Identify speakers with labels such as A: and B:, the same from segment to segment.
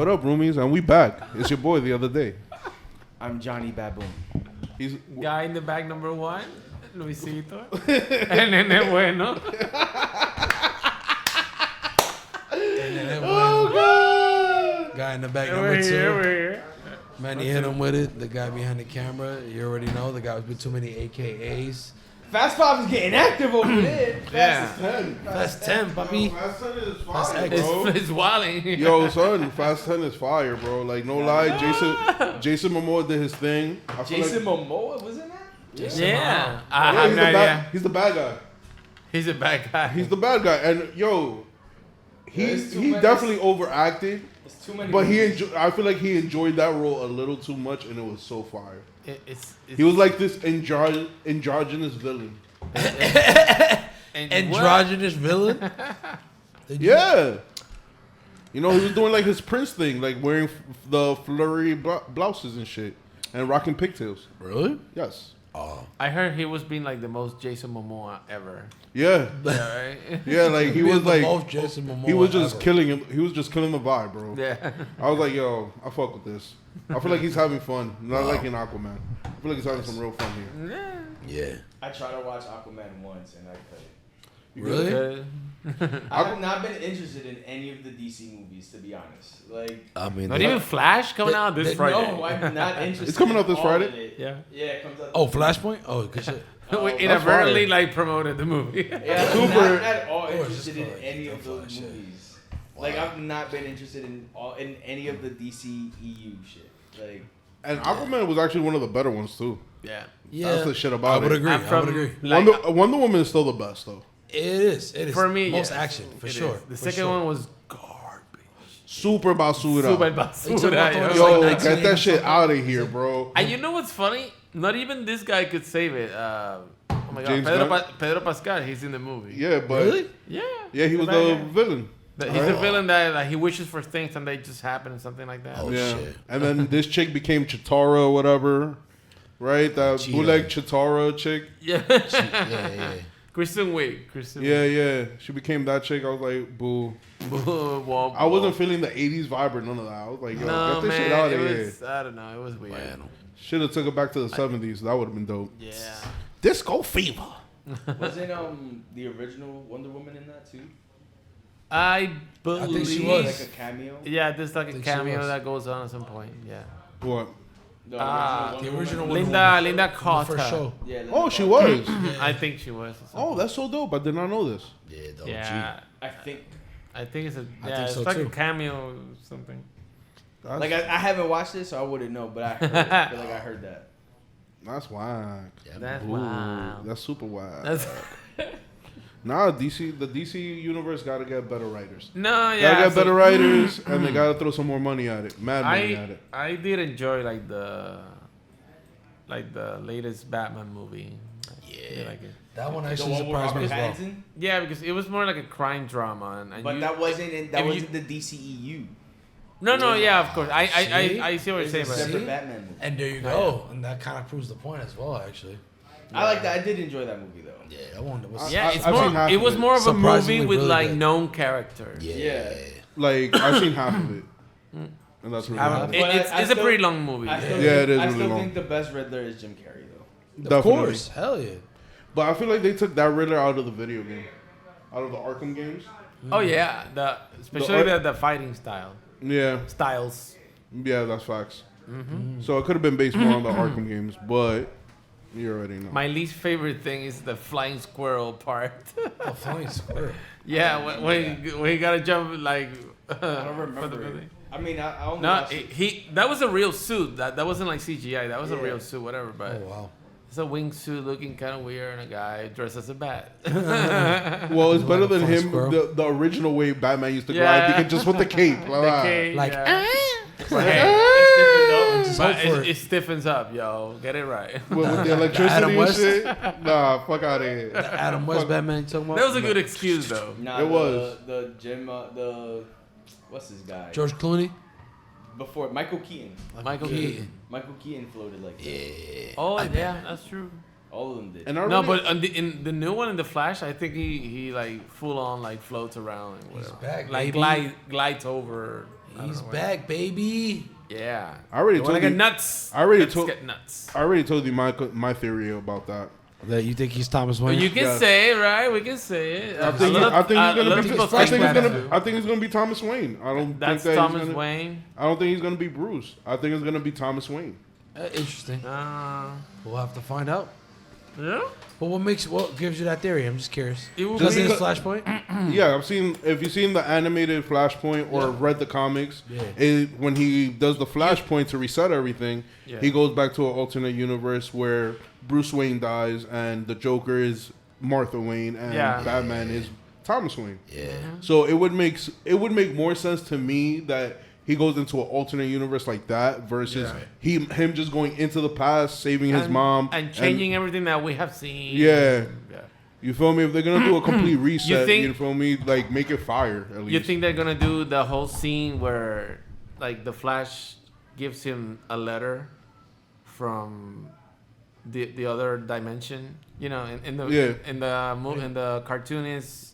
A: What up, roomies? And we back. It's your boy, the other day.
B: I'm Johnny Baboon.
A: He's
C: Guy in the back, number 1, Luisito. El nene bueno.
A: Oh, God.
D: Guy in the back,
C: We're
D: number 2.
C: here.
D: Manny HitEmWitIt, the guy behind the camera. You already know, the guy with too many AKAs.
B: Fast Pop is getting active over there.
C: Yeah.
A: 10.
D: That's 10, papi.
A: Fast 10 is
D: That's
A: fire,
D: X.
A: bro.
C: It's walling.
A: Yo, son, Fast 10 is fire, bro. Like, no lie. Jason Momoa did his thing. I feel
B: Jason
A: like,
B: Momoa was in that?
C: Yeah.
A: yeah,
C: I have
A: he's,
C: no idea.
A: he's the bad guy.
C: He's a bad guy.
A: He's the bad guy. And, yo, he
B: There's too
A: he
B: many-
A: definitely overacted.
B: It's too many.
A: But
B: movies.
A: I feel like he enjoyed that role a little too much, and it was so fire.
C: It's
A: He was like this androgynous villain.
D: Androgynous villain?
A: Yeah. You know, he was doing like his Prince thing, like wearing the flurry blouses and shit, and rocking pigtails.
D: Really?
A: Yes.
D: Oh.
C: I heard he was being like the most Jason Momoa ever.
A: Yeah.
C: Yeah, right?
A: Yeah, like he was like
D: Most Jason Momoa
A: he was just
D: ever.
A: killing him. He was just killing the vibe, bro.
C: Yeah.
A: I was like, yo, I fuck with this. I feel like he's having fun, not like in Aquaman. I feel like he's having some real fun here.
D: Yeah.
B: I tried to watch Aquaman once and I couldn't.
D: Really?
C: Okay.
B: I have not been interested in any of the DC movies, to be honest. Like,
D: I mean,
C: Not even Flash coming out this Friday.
B: no, I'm not interested.
A: It's coming out this
B: in all
A: Friday?
B: of it.
C: Yeah.
B: Yeah, it comes out.
D: Oh, Flashpoint? Oh, good shit.
C: We
A: that's
C: inadvertently
A: fire.
C: like promoted the movie.
B: Yeah, I'm
A: Super-
B: not at all
D: it's
B: interested
D: just
B: in
D: like
B: any
D: the
B: of those
D: Flash shit.
B: movies. Like, I've not been interested in any of the DC EU shit. Like,
A: And Aquaman was actually one of the better ones too.
C: Yeah.
D: Yeah.
A: That's the shit about
D: I would
A: it.
D: agree.
C: I'm
D: I
C: from
D: would agree.
C: like,
A: Wonder Woman is still the best though.
D: It is. It is.
C: for me,
D: most
C: yes,
D: action, for
C: it
D: sure.
C: is. The
D: for
C: second
D: sure.
C: one was garbage.
A: Super basura.
C: Super
D: It's
C: basura.
D: about
C: yo.
D: the-
A: Yo,
D: like
A: get that shit
D: 1980
A: out of here, bro.
C: And you know what's funny? Not even this guy could save it. Oh my God,
A: James
C: Pedro,
A: Gunn?
C: Pedro Pascal. He's in the movie.
A: Yeah, but
D: Really?
C: Yeah.
A: yeah, he was
C: bad
A: the
C: guy.
A: villain.
C: He's the villain that like, he wishes for things and they just happen and something like that.
D: Oh,
A: Yeah,
D: shit.
A: and then this chick became Chitara or whatever, right? That
D: Cheetah.
A: bootleg Chitara chick.
C: Yeah.
D: Yeah.
C: Kristen Wiig. Kristen
A: Yeah, yeah, she became that chick. I was like, boo.
C: Wiig. Well,
A: I wasn't feeling the '80s vibe or none of that. I was like, yo,
C: No,
A: get this
C: man.
A: shit out of
C: It
A: here.
C: was, I don't know. It was weird.
D: Man.
A: Should have took it back to the '70s. That would have been dope.
C: Yeah.
A: Disco fever.
B: wasn't the original Wonder Woman in that too?
C: I believe.
D: think she was.
B: Like a cameo?
C: Yeah, there's like a
D: think she
C: cameo
D: was.
C: that goes on at some point. Yeah.
A: What?
B: The
D: The original Wonder
C: Linda
D: Woman.
C: Linda
D: The
C: Carter.
D: first show.
B: Yeah.
A: Oh, she was.
C: I think she was. or
A: Oh,
C: something.
A: that's so dope. I did not know this.
D: Yeah, the OG.
C: Yeah.
B: I think.
C: I think it's a.
D: I
C: Yeah,
D: think
C: it's
D: so,
C: like
D: too.
C: a cameo or something.
A: That's,
B: Like, I haven't watched it, so I wouldn't know, but I heard, I feel like I heard that.
A: that's whack.
D: Yeah,
C: That's
A: Ooh,
C: wild.
A: that's super whack.
C: That's
A: Nah, the DC universe gotta get better writers.
C: no, yeah.
A: Gotta get
C: so-
A: better writers, and they gotta throw some more money at it. Mad money at it.
C: I did enjoy like the latest Batman movie.
D: Yeah.
C: Like it.
D: That one
B: The
D: actually
B: one with
D: surprised me
B: Robert
D: as well.
B: Pattinson?
C: Yeah, because it was more like a crime drama, and
B: But
C: you,
B: that wasn't
C: if
B: the DCEU.
C: no, yeah, of course. I see what you're
B: It's
C: saying,
B: a
C: but
B: separate Batman movie.
D: And there you go. And that kind of proves the point as well, actually.
B: I like that. I did enjoy that movie though.
D: Yeah, that one was.
C: yeah,
A: I've
C: it's
A: seen
C: more.
A: half
C: It
A: of
C: was
A: it.
C: more of a movie
D: Surprisingly
C: with
D: really
C: like
D: good.
C: known characters.
D: Yeah.
A: Like I've seen half of it, and that's really
D: Half of
A: good.
D: it.
B: But
C: It's
B: I
C: a
B: still-
C: pretty long movie.
B: I still
A: Yeah,
B: think,
A: it is
B: I
A: really
B: still
A: long.
B: think the best Riddler is Jim Carrey though.
D: Of
A: Definitely.
D: course. Hell yeah.
A: But I feel like they took that Riddler out of the video game, out of the Arkham games.
C: Oh yeah, especially the fighting
A: Yeah,
C: styles.
A: yeah, that's facts. So it could have been based more on the Arkham games, but you already know.
C: My least favorite thing is the flying squirrel part.
D: Oh, flying square.
C: Yeah, when you gotta jump like.
B: I don't remember it. I mean, I only
C: No,
B: watched it.
C: that was a real suit. That wasn't like CGI. That was a
B: Yeah.
C: real suit, whatever.
D: Oh,
C: But
D: wow.
C: it's a wingsuit looking kind of weird, and a guy dressed as a bat.
A: Well, it's better
D: Like a
A: than
D: flying
A: him.
D: squirrel?
A: The original way Batman used to
C: Yeah.
A: glide. You could just with the cape.
C: Okay,
D: Like,
C: yeah.
B: It's
C: But
D: Just
C: but
D: hope for
C: it stiffens up, yo. Get it right.
A: With the electricity
D: Adam
A: and
D: West?
A: shit. Nah, fuck out of here.
D: Adam West Batman you talking about?
C: That was a good excuse, though.
B: Nah,
A: It was.
B: the Jim what's his guy?
D: George Clooney?
B: Before Michael Keaton.
C: Michael Keaton.
B: Michael Keaton floated like that.
D: Yeah.
C: Oh yeah, that's true.
B: All of them did.
A: And I
C: No,
A: really-
C: but in the new one in the Flash, I think he like full on like floats around and whatever.
D: back,
C: like
D: baby.
C: glides over. I don't
D: He's
C: know where.
D: back, baby.
C: Yeah.
A: I already
C: You wanna
A: told
C: get
A: you-
C: nuts.
A: I already
C: Let's
A: told-
C: get nuts.
A: I already told you my theory about that.
D: That you think he's Thomas
C: Well,
D: Wayne?
C: you can
A: Yeah.
C: say it, right? We can say it.
A: I think he's gonna be.
C: people
A: I think
C: think
A: he's
C: that
A: gonna.
C: too.
A: I think he's gonna be Thomas Wayne. I don't
C: That's
A: think that
C: Thomas
A: he's gonna,
C: Wayne.
A: I don't think he's gonna be Bruce. I think it's gonna be Thomas Wayne.
D: Interesting.
C: Uh,
D: We'll have to find out.
C: yeah.
D: But what gives you that theory? I'm just curious.
C: It will
D: Just
C: be-
D: in Flashpoint?
A: Yeah, I've seen. If you've seen the animated Flashpoint or read the comics,
D: Yeah.
A: when he does the Flashpoint to reset everything,
C: Yeah.
A: he goes back to an alternate universe where Bruce Wayne dies and the Joker is Martha Wayne and
C: Yeah.
A: Batman is Thomas Wayne.
D: Yeah.
A: So it would make more sense to me that he goes into an alternate universe like that versus him just going into the past, saving his mom
C: and changing everything that we have seen.
A: Yeah.
C: Yeah.
A: You feel me? If they're gonna do a complete reset, you,
C: think-
A: feel me? Like make it fire at least.
C: You think they're gonna do the whole scene where, like, the Flash gives him a letter from the other dimension? You know, in the cartoon is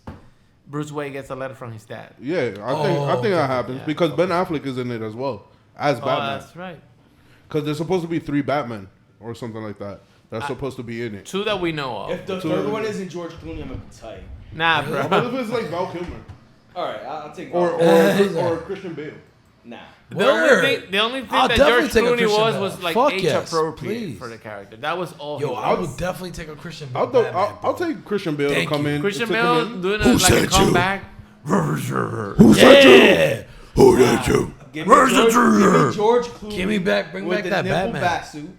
C: Bruce Wayne gets a letter from his dad.
A: Yeah, I think that happens
C: yeah.
A: because Ben Affleck is in it as well as
C: Oh,
A: Batman.
C: that's right.
A: Because there's supposed to be 3 Batman or something like that. That's supposed to be in it.
C: 2 that we know of.
B: If the third one isn't George Clooney, I'm gonna be tight.
C: Nah,
A: What
C: bro.
A: if it's like Val Kilmer
B: All right, I'll take
A: or Christian Bale?
B: nah.
C: The only thing
D: I'll
C: that
D: definitely
C: George
D: take a
C: Clooney
D: Christian
C: was
D: Bale.
C: like
D: Fuck
C: age
D: yes,
C: appropriate
D: please.
C: for the character. That was all.
D: Yo,
C: he
D: I
C: was.
D: would definitely take a Christian Bale. Batman,
A: I'll
D: bro.
A: take Christian Bale
D: Thank
A: to come
D: you.
A: in.
C: Christian
A: to come
C: Bale
A: in.
C: doing
D: Who
C: like a
D: said you?
C: comeback.
A: Who said
D: Yeah.
A: Who did you?
B: Give me George Clooney.
D: Give me back, bring
B: with
D: back
B: the
D: that
B: nipple
D: Batman.
B: bat suit.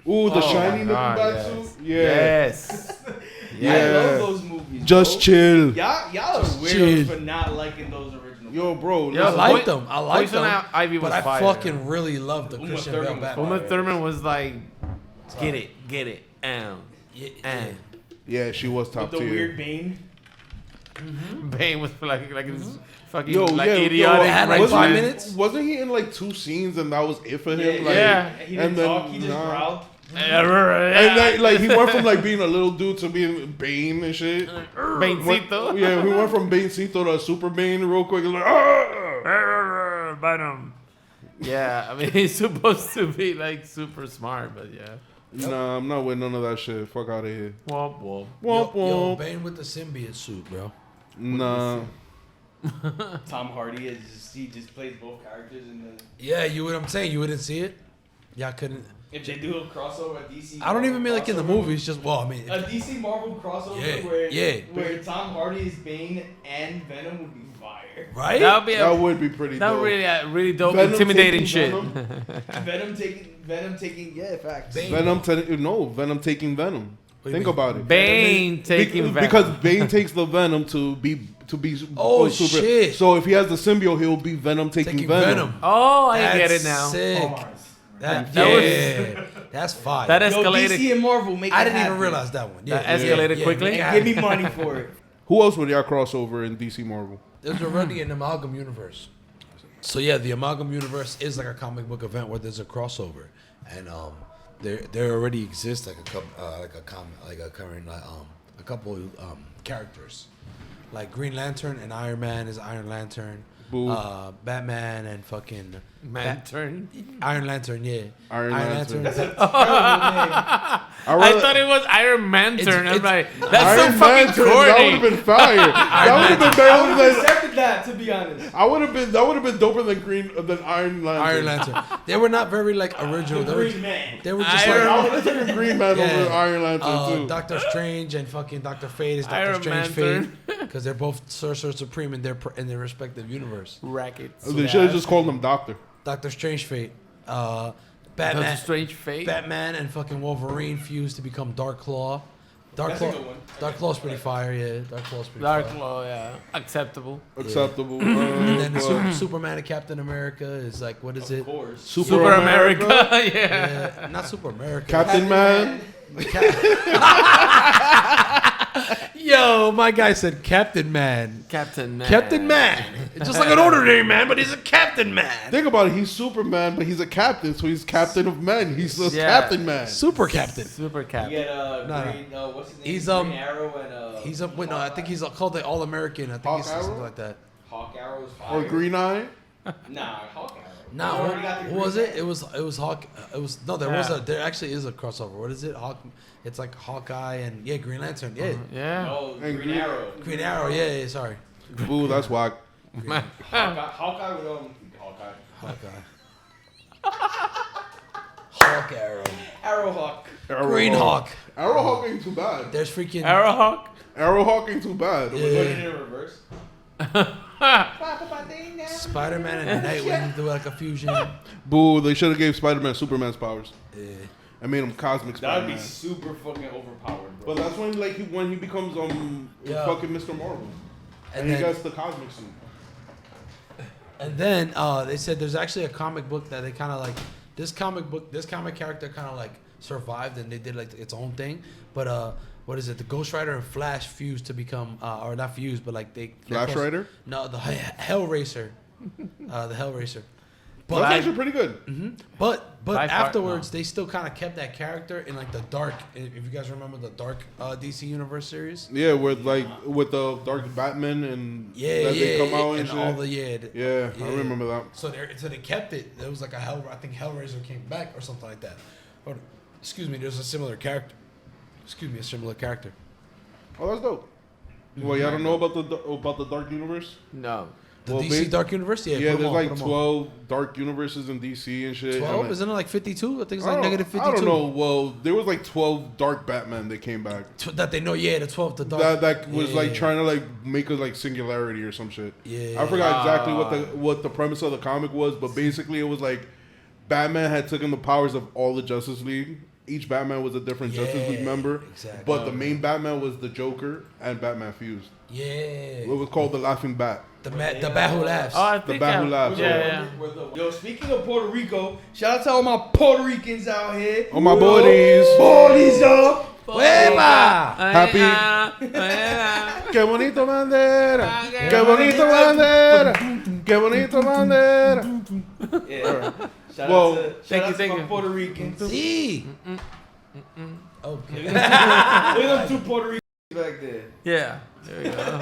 A: Ooh, the
C: Oh
A: shiny
C: my
A: nipple
C: God,
A: bat
C: yes.
A: suit? Yeah.
C: Yes.
B: I love those movies.
A: Just
B: bro.
A: chill.
B: Y'all are weird
D: chill.
B: for not liking those original.
A: Yo, bro.
C: Yo,
D: I
A: listen.
D: like them. I like
C: Poison
D: them.
C: Ivy was
D: But I
C: fire.
D: fucking really love the
B: Uma
D: Christian
B: Thurman
D: Bale
B: was
D: Batman.
C: Uma Thurman was like, get it, and
D: Yeah.
A: Yeah, she was
B: With
A: top
B: the
A: tier.
B: weird Bane.
C: Bane was like his fucking
A: Yo,
C: like
A: yeah,
C: idiotic.
D: had like
A: wasn't
D: 5
A: he-
D: minutes?
A: Wasn't he in like 2 scenes and that was it for him?
B: Yeah,
A: Like,
C: yeah.
B: He didn't
A: and then,
B: talk. He just
A: nah.
B: growled.
A: And then, like he went from like being a little dude to being Bane and shit.
C: Banesito.
A: Yeah, we went from Banesito to Super Bane real quick. Like, ah!
C: Venom. Yeah, I mean he's supposed to be like super smart, but yeah.
A: Nah, I'm not with none of that shit. Fuck out of here.
C: Womp womp.
A: Womp
D: Yo,
A: womp.
D: Bane with the symbiote suit, bro.
A: Nah.
B: Tom Hardy he just plays both characters, and then
D: Yeah, you what I'm saying. You wouldn't see it. Y'all couldn't.
B: if they do a crossover, a DC.
D: I don't even mean like in the
B: crossover-
D: movies. Just a
B: DC Marvel crossover
D: Yeah,
B: where Tom Hardy is Bane and Venom would be fire.
D: right?
C: That would be
A: That would be pretty
C: that
A: dope.
C: would really dope,
A: Venom
C: intimidating
A: taking
C: shit.
A: Venom?
B: Venom taking facts.
D: Bane.
A: Venom taking Venom.
D: What do you
A: Think
D: mean?
A: about it.
C: Bane taking Venom.
A: Because Bane takes the Venom to be
D: Oh,
A: super.
D: shit.
A: So if he has the symbiote, he'll be Venom taking Venom.
C: Oh, I
D: That's
C: get it now.
D: Sick.
C: That
D: That's fire.
C: That
B: Yo,
C: escalated.
B: DC and Marvel make
D: I
B: it
D: didn't even
B: happen.
D: realize that one. Yeah,
C: That escalated quickly?
D: make it
B: Give me
D: happen.
B: money for it.
A: Who else would y'all cross over in DC Marvel?
D: There's already an amalgam universe. So yeah, the amalgam universe is like a comic book event where there's a crossover, and there already exists like a couple characters, like Green Lantern and Iron Man is Iron Lantern,
A: Boo.
D: Batman and fucking
C: Man turn.
D: Iron Lantern, yeah,
A: Iron Lantern.
C: I thought it was Iron Man turn. I'm
D: it's-
C: like, that's
A: Iron
C: so fucking
A: Lantern, that would have
C: corny.
A: been fire. That would have been
B: I would
A: better
B: have
A: than.
B: accepted that, to be honest.
A: That would have been doper than Iron Lantern.
D: Iron Lantern. They were not very like original.
B: The
D: They were,
B: Green Man.
D: they were just
C: Iron-
A: I
D: like
A: would have taken Green Man over Iron Lantern too.
D: Doctor Strange and fucking Doctor Fate is Doctor
C: Iron
D: Strange
C: Lantern.
D: Fate because they're both Sorcerer Supreme in their respective universe.
C: Rackets.
A: They should have just called him Doctor.
D: Doctor Strange Fate,
C: That's
D: Batman,
C: a strange fate.
D: Batman and fucking Wolverine fused to become Dark Claw. Dark
B: That's a
D: Claw,
B: good one.
D: Dark Claw's pretty fire, yeah. Dark Claw's pretty
C: Dark
D: fire.
C: Claw, yeah. Acceptable.
A: Acceptable.
D: And then
A: but
D: Superman and Captain America is like, what is
B: Of
D: it?
B: course.
C: Super America. Yeah.
D: Not Super America.
A: Captain Man.
C: Yo,
D: Yo, my guy said Captain Man.
C: Captain Man.
D: Captain Man. It's just like an ordinary man, but he's a Captain Man.
A: Think about it. He's Superman, but he's a captain, so he's captain of men. He's the Captain Man.
D: Super Captain.
C: Super
B: You
C: Captain.
B: get Green, what's his name?
D: He's
B: Green Arrow and
D: He's up. Wait, no, I think he's called the All American. I think he's something like that.
B: Hawk Arrow's fire.
A: Or Green Eye.
B: Nah, Hawk Arrow.
D: No, what was it? It was Hawk. It was no. There actually is a crossover. What is it? It's like Hawkeye and Green Lantern. Yeah.
C: Yeah.
B: No,
A: And
B: Green Arrow.
D: Green Arrow. Yeah. Sorry.
A: Ooh, that's whack.
B: Hawkeye with
D: Hawkeye. Hawk Arrow.
B: Arrowhawk.
D: Green Hawk.
A: Arrowhawk ain't too bad.
D: There's freaking
C: Arrowhawk.
A: Arrowhawk ain't too bad.
B: Put it in reverse.
D: Spider-Man and Nightwing do like a fusion.
A: Boo, they should have gave Spider-Man Superman's powers.
D: Yeah.
A: I made him cosmic
B: That would
A: Spider-Man.
B: be super fucking overpowered, bro.
A: But that's when when he becomes fucking Mr. Marvel. And he
D: then-
A: gets the cosmic suit.
D: And then they said there's actually a comic book that they kind of like. This comic character kind of like survived and they did like its own thing. But what is it? The Ghost Rider and Flash fused to become, or not fused, but like they.
A: Flash Rider?
D: No, the Hellraiser. The Hellraiser.
A: But that's actually pretty good.
D: But
C: Life
D: afterwards,
C: no.
D: they still kind of kept that character in like the dark. If you guys remember the dark DC Universe series.
A: Yeah, with the Dark Batman and
D: Yeah,
A: that they
D: yeah,
A: come out
D: and
A: shit.
D: all the
A: Yeah, I remember that.
D: So they kept it. There was like I think Hellraiser came back or something like that. Or, excuse me, there's a similar character. A similar character.
A: Oh, that's dope. Well, y'all don't know about the Dark Universe?
C: No.
D: The
A: Well,
D: DC Dark Universe? Yeah,
A: Yeah,
D: put 'em
A: there's
D: on,
A: like
D: put 'em on.
A: 12 Dark Universes in DC and shit.
D: 12?
A: And
D: Isn't it like 52? I think it's
A: I
D: like
A: don't-
D: negative 52.
A: I don't know. Well, there was like 12 Dark Batman that came back.
D: That they know, yeah, the 12, the dark.
A: That was like
D: Yeah.
A: trying to like make a like singularity or some shit.
D: Yeah.
A: I forgot exactly what the premise of the comic was, but basically it was like Batman had taken the powers of all the Justice League. Each Batman was a different Justice League member,
D: exactly.
A: but the main Batman was the Joker and Batman fused.
D: Yeah.
A: It was called the Laughing Bat.
D: The Bat Who Laughs.
C: Oh, I
A: The
C: think
A: Baboon Labs.
C: Yeah.
B: Yo, speaking of Puerto Rico, shout out to all my Puerto Ricans out here.
A: Oh my buddies.
B: Buddies up.
D: ¡Hueva!
A: Happy. Qué bonito bandera. Qué bonito bandera. Qué bonito bandera.
B: Yeah. Shout
A: Well,
B: out to
C: thank
B: my
C: you.
B: Puerto Ricans. Look
D: Sí. Okay.
B: at them two Puerto Ricans back there.
C: Yeah. There we go.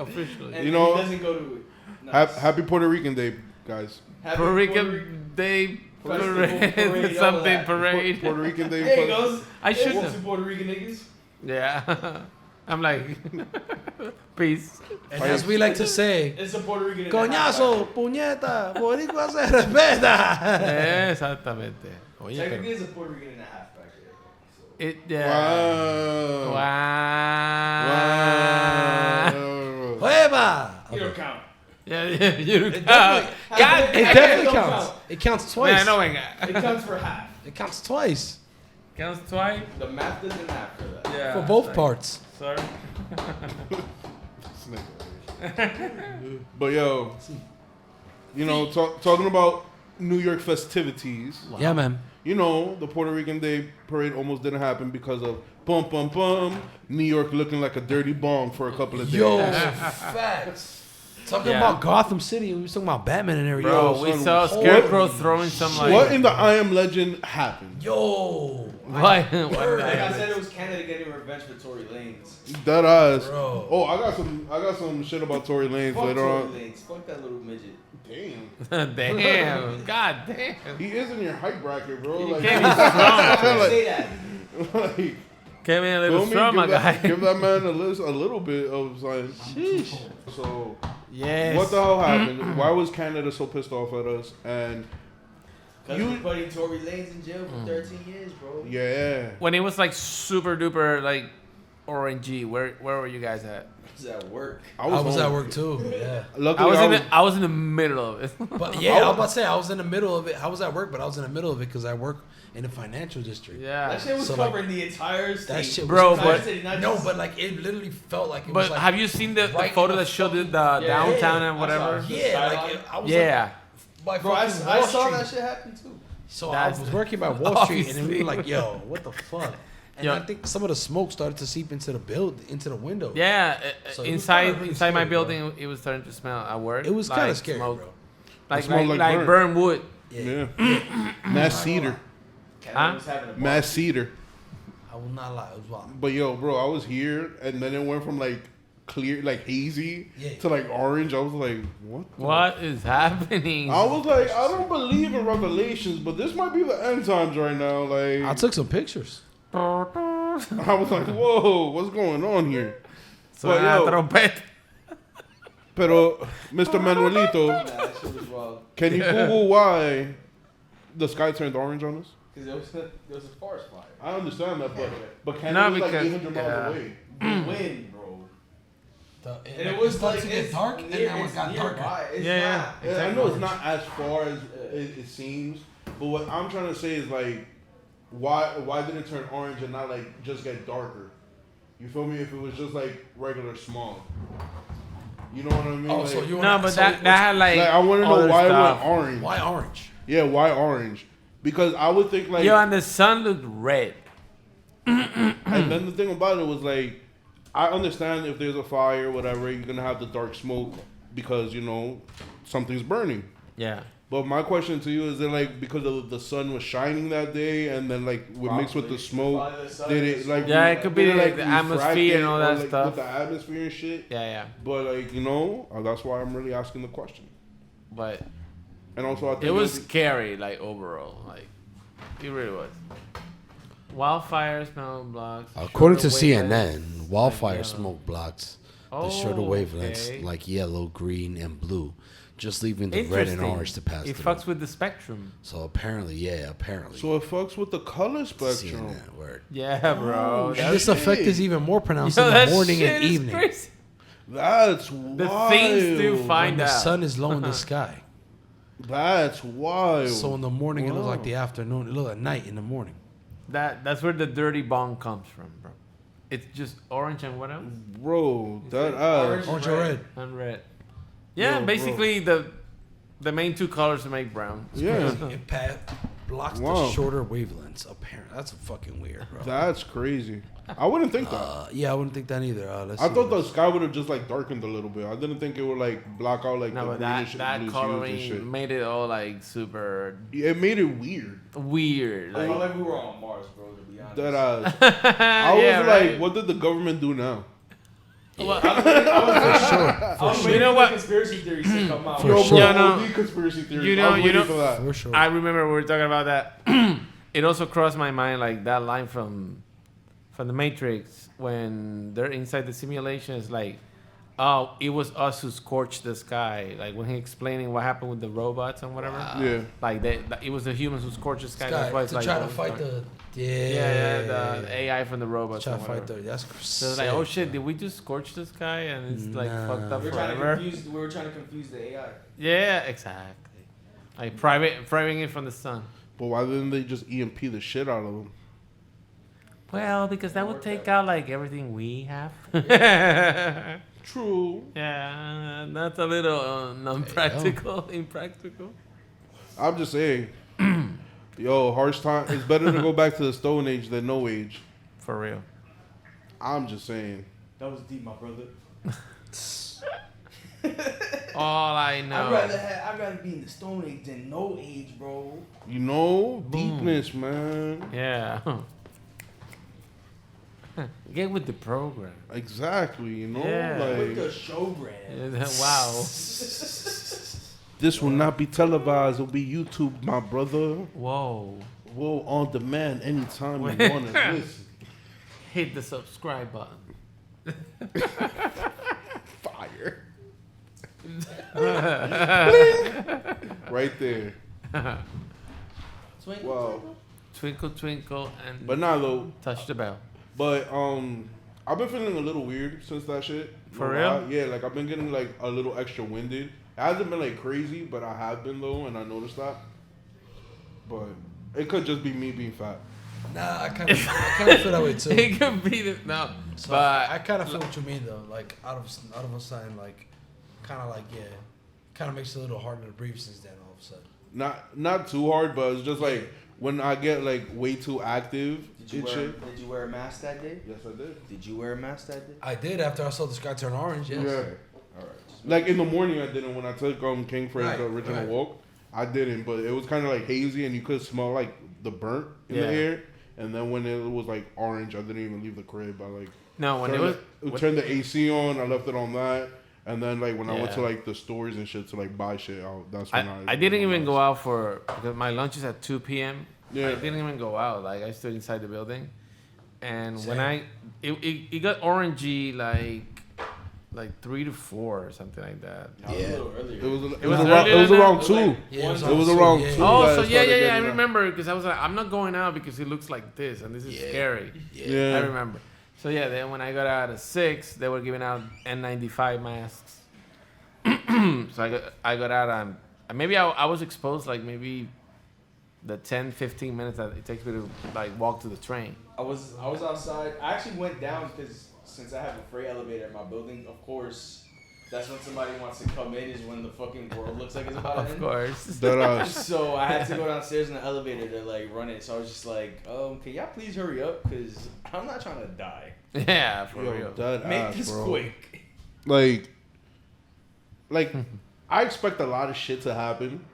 C: Officially.
B: And
A: You know-
B: he doesn't go to it. Nice.
A: Happy Puerto Rican Day, guys.
B: Happy
C: Puerto
B: Rican.
C: Rican Day
B: Festival
C: parade.
B: parade, all
C: Something
B: that.
C: parade.
A: Puerto Rican Day.
B: There he goes.
C: I
B: There's
C: shouldn't.
B: two Puerto Rican niggas.
C: Yeah. I'm like, peace.
D: And as we like to say,
B: It's a Puerto Rican. and a half
D: coñazo, puñeta, boricua se respeta.
C: Exactamente. Oye,
B: Technically,
C: pero
B: it's a Puerto Rican and a half back there. So.
C: it, yeah.
A: Wow.
C: Wow.
D: ¡Hueva!
B: You don't count.
C: Yeah, you
D: It
C: God,
D: definitely, it
B: Don't
D: definitely
B: count.
D: counts. It counts
C: Man,
D: twice.
C: no, venga.
B: It counts for half.
D: It counts twice
C: Counts twice.
B: The math doesn't have for that.
C: Yeah.
D: for both
C: like,
D: parts.
C: Sorry.
A: But yo, talking about New York festivities.
D: Yeah, man.
A: You know, the Puerto Rican Day parade almost didn't happen because of bum bum bum. New York looking like a dirty bong for a couple of days.
D: Yo, facts. Talking
C: Yeah.
D: about Gotham City, we was talking about Batman and everything.
C: Bro, we
A: son,
C: saw
A: what-
C: Scarecrow throwing some like.
A: What in the I Am Legend happened?
D: Yo,
C: Why?
B: Like I said, it was Canada getting revenge for Tory Lanez.
A: That eyes.
D: Bro.
A: Oh, I got some shit about Tory Lanez
B: Fuck
A: later
B: Tory
A: on.
B: Lanez. Fuck that little midget.
A: Damn.
C: Damn. God damn.
A: He is in your height bracket, bro.
C: You
A: Like,
C: can't be strong.
B: I
A: like,
B: say that.
A: like,
C: Came in a
A: feel
C: little
A: me?
C: strong, my
A: Give that-
C: guy.
A: Give that man a little bit of science. So,
C: Yes.
A: what the hell happened? Why was Canada so pissed off at us? And
B: Cause
A: You-
B: you putting Tory Lanez in jail for 13 years, bro.
A: yeah,
C: When it was like super duper like orangey, where were you guys at?
B: It's at work.
D: I was
A: home.
D: at work too. Yeah.
A: Luckily,
C: I was in the middle of it.
D: But yeah, I was about to say I was in the middle of it. I was at work, but I was in the middle of it because I work in the financial district.
C: Yeah.
B: That shit was
D: So, like,
B: covering the entire state.
D: That shit was
C: Bro,
B: Entire
C: but-
B: city, not
D: no,
B: just-
D: but like it literally felt like it
C: But
D: was like
C: have you seen the
D: right
C: photo
D: in the
C: that showed the
B: Yeah,
C: downtown
B: yeah,
C: and
B: I
C: whatever?
B: saw it.
D: yeah, like I was
C: Yeah.
D: like
B: Bro, I saw
D: Street.
B: that shit happen too.
D: So
C: That's-
D: I was working by Wall Street, and we
C: obviously.
D: were like, "Yo, what the fuck?" And I think some of the smoke started to seep into the window.
C: Yeah,
D: So
C: inside
D: really
C: my
D: scary,
C: building,
D: bro.
C: it was starting to smell at work.
D: It was kind of
C: like
D: scary,
C: smoke.
D: bro.
C: Like
A: burnt.
C: burn wood.
A: Yeah. Mass cedar.
C: Huh?
A: Mass cedar.
D: I will not lie. It was wild.
A: But yo, bro, I was here, and then it went from like clear, like hazy, to like orange. I was like,
C: What is happening?
A: I was like, I don't believe in revelations, but this might be the end times right now. Like,
D: I took some pictures.
A: I was like, whoa, what's going on here? Pero, Mr. Manuelito, can you Google why the sky turned orange on us?
B: Because there was a forest fire.
A: I understand that, but Canada was like 800 miles away.
B: The wind, bro.
D: And it was like it's dark, and then it got darker.
C: Yeah.
A: I know it's not as far as it seems, but what I'm trying to say is like, why did it turn orange and not like just get darker? You feel me? If it was just like regular smog, you know what I mean?
D: Oh,
A: like,
D: so you
C: no, but that had like
A: I want to know why it went orange.
D: Why orange?
A: Yeah, why orange? Because I would think like
C: and the sun looked red.
A: And then the thing about it was like, I understand if there's a fire, whatever, you're gonna have the dark smoke because something's burning.
C: Yeah.
A: But my question to you is it like because the sun was shining that day and then like mixed with the smoke, did it like
C: it could be like the atmosphere and all that
A: like,
C: stuff
A: with the atmosphere and shit.
C: Yeah.
A: But like that's why I'm really asking the question.
C: But
A: and also I think
C: it was scary, like overall, like it really was. Wildfire smoke blocks.
E: According to CNN, wildfire smoke blocks the shorter wavelengths
C: okay.
E: like yellow, green, and blue, just leaving the red and orange to pass
C: It
E: through.
C: fucks with the spectrum.
E: So apparently.
A: So it fucks with the color spectrum.
E: CNN word.
C: Yeah, bro.
D: And this effect is even more pronounced in the morning and evening.
C: Crazy.
A: That's wild.
C: The things to find
D: When the
C: out.
D: sun is low in the sky.
A: That's wild.
D: So in the morning it looks like the afternoon. It looks like night in the morning.
C: That's where the dirty bong comes from, bro. It's just orange and what else?
A: Bro, that
D: Orange or red.
C: And red. Yeah,
A: Yo,
C: basically the main two colors to make brown.
A: Yeah.
D: It blocks the shorter wavelengths. Apparently, that's fucking weird, bro.
A: That's crazy. I wouldn't think that.
D: Yeah, I wouldn't think that either.
A: I thought the sky would have just like darkened a little bit. I didn't think it would like block out like
C: No,
A: the
C: but
A: greenish
C: that
A: blue hues and
C: coloring
A: shit.
C: made it all like super
A: It made it weird.
C: weird.
B: I
C: Like,
B: felt like we were on Mars, bro, to be honest.
A: That I was
C: Yeah,
A: like,
C: right.
A: what did the government do now?
C: well,
B: I was waiting
C: You know
B: for
C: what?
B: the conspiracy theories to come out.
D: For
A: Yo,
D: sure.
A: bro,
C: Yeah, no.
A: OD conspiracy theories.
C: You know-
A: I was
C: you
A: waiting
C: know-
A: for that.
D: For sure.
C: I remember we were talking about that. It also crossed my mind like that line from the Matrix when they're inside the simulation. It's like, oh, it was us who scorched the sky. Like when he explaining what happened with the robots and whatever.
A: Yeah.
C: Like it was the humans who scorched the sky. That's why it's
D: to
C: like
D: try to
C: oh,
D: fight
C: dark.
D: the
C: the AI from the robots.
D: try to
C: and
D: fight
C: whatever.
D: that's
C: So it's like, oh shit, did we just scorch the sky and it's like fucked up
B: We were trying to
C: forever?
B: we were trying to confuse the AI.
C: Yeah, exactly. Like private it from the sun.
A: But why didn't they just EMP the shit out of them?
C: Well, because that would take out like everything we have.
A: True.
C: Yeah, that's a little non-practical, impractical.
A: I'm just saying. Yo, harsh time. It's better to go back to the Stone Age than no age.
C: For real.
A: I'm just saying.
B: That was deep, my brother.
C: All I know.
B: I'd rather be in the Stone Age than no age, bro.
A: Deepness, man.
C: Yeah. Get with the program.
A: Exactly,
C: Yeah.
B: With
A: like
B: the show brand.
C: Wow.
A: this will not be televised. It'll be YouTube, my brother.
C: Whoa.
A: Whoa, on demand anytime you want to listen.
C: Hit the subscribe button.
A: Fire. Right there. Wow.
C: Twinkle, twinkle, and
A: But nah, though.
C: touch the bell.
A: But I've been feeling a little weird since that shit.
C: For
A: No
C: real?
A: lie. Yeah, like I've been getting like a little extra winded. It hasn't been like crazy, but I have been though, and I noticed that. But it could just be me being fat.
D: Nah, I kind of feel that way too.
C: It could be no,
D: So
C: but
D: I kind of feel what you mean though. Like out of a sudden, like kind of makes it a little harder to breathe since then. All of a sudden.
A: Not too hard, but it's just like when I get like way too active and shit.
B: Did you wear a mask that day?
A: Yes, I did.
B: Did you wear a mask that day?
D: I did after I saw the sky turn orange. Yes.
A: Yeah.
B: All right.
A: Like in the morning, I didn't. When I took King for his original
D: right.
A: walk, I didn't. But it was kind of like hazy, and you could smell like the burnt in the air. And then when it was like orange, I didn't even leave the crib. I like turned the AC on. I left it on that. And then like when I went to like the stores and shit to like buy shit, that's when
C: I didn't even go out because my lunch is at 2 p.m.
A: Yeah.
C: I didn't even go out. Like I stood inside the building, and when it got orangey like 3 to 4 or something like that.
B: A little earlier.
A: It was around 2.
D: Yeah,
A: it was around 2.
C: Oh, so yeah. I remember because I was like, I'm not going out because it looks like this and this is scary.
A: Yeah.
C: I remember. So yeah, then when I got out at 6, they were giving out N95 masks. So I got out and maybe I was exposed like maybe the 10-15 minutes that it takes me to like walk to the train.
B: I was outside. I actually went down because since I have a freight elevator in my building, of course, that's when somebody wants to come in is when the fucking world looks like it's about to end.
C: Of course.
B: So I had to go downstairs in the elevator to like run it. So I was just like, can y'all please hurry up? Because I'm not trying to die.
C: Yeah, for real.
B: Make this quick.
A: Like I expect a lot of shit to happen,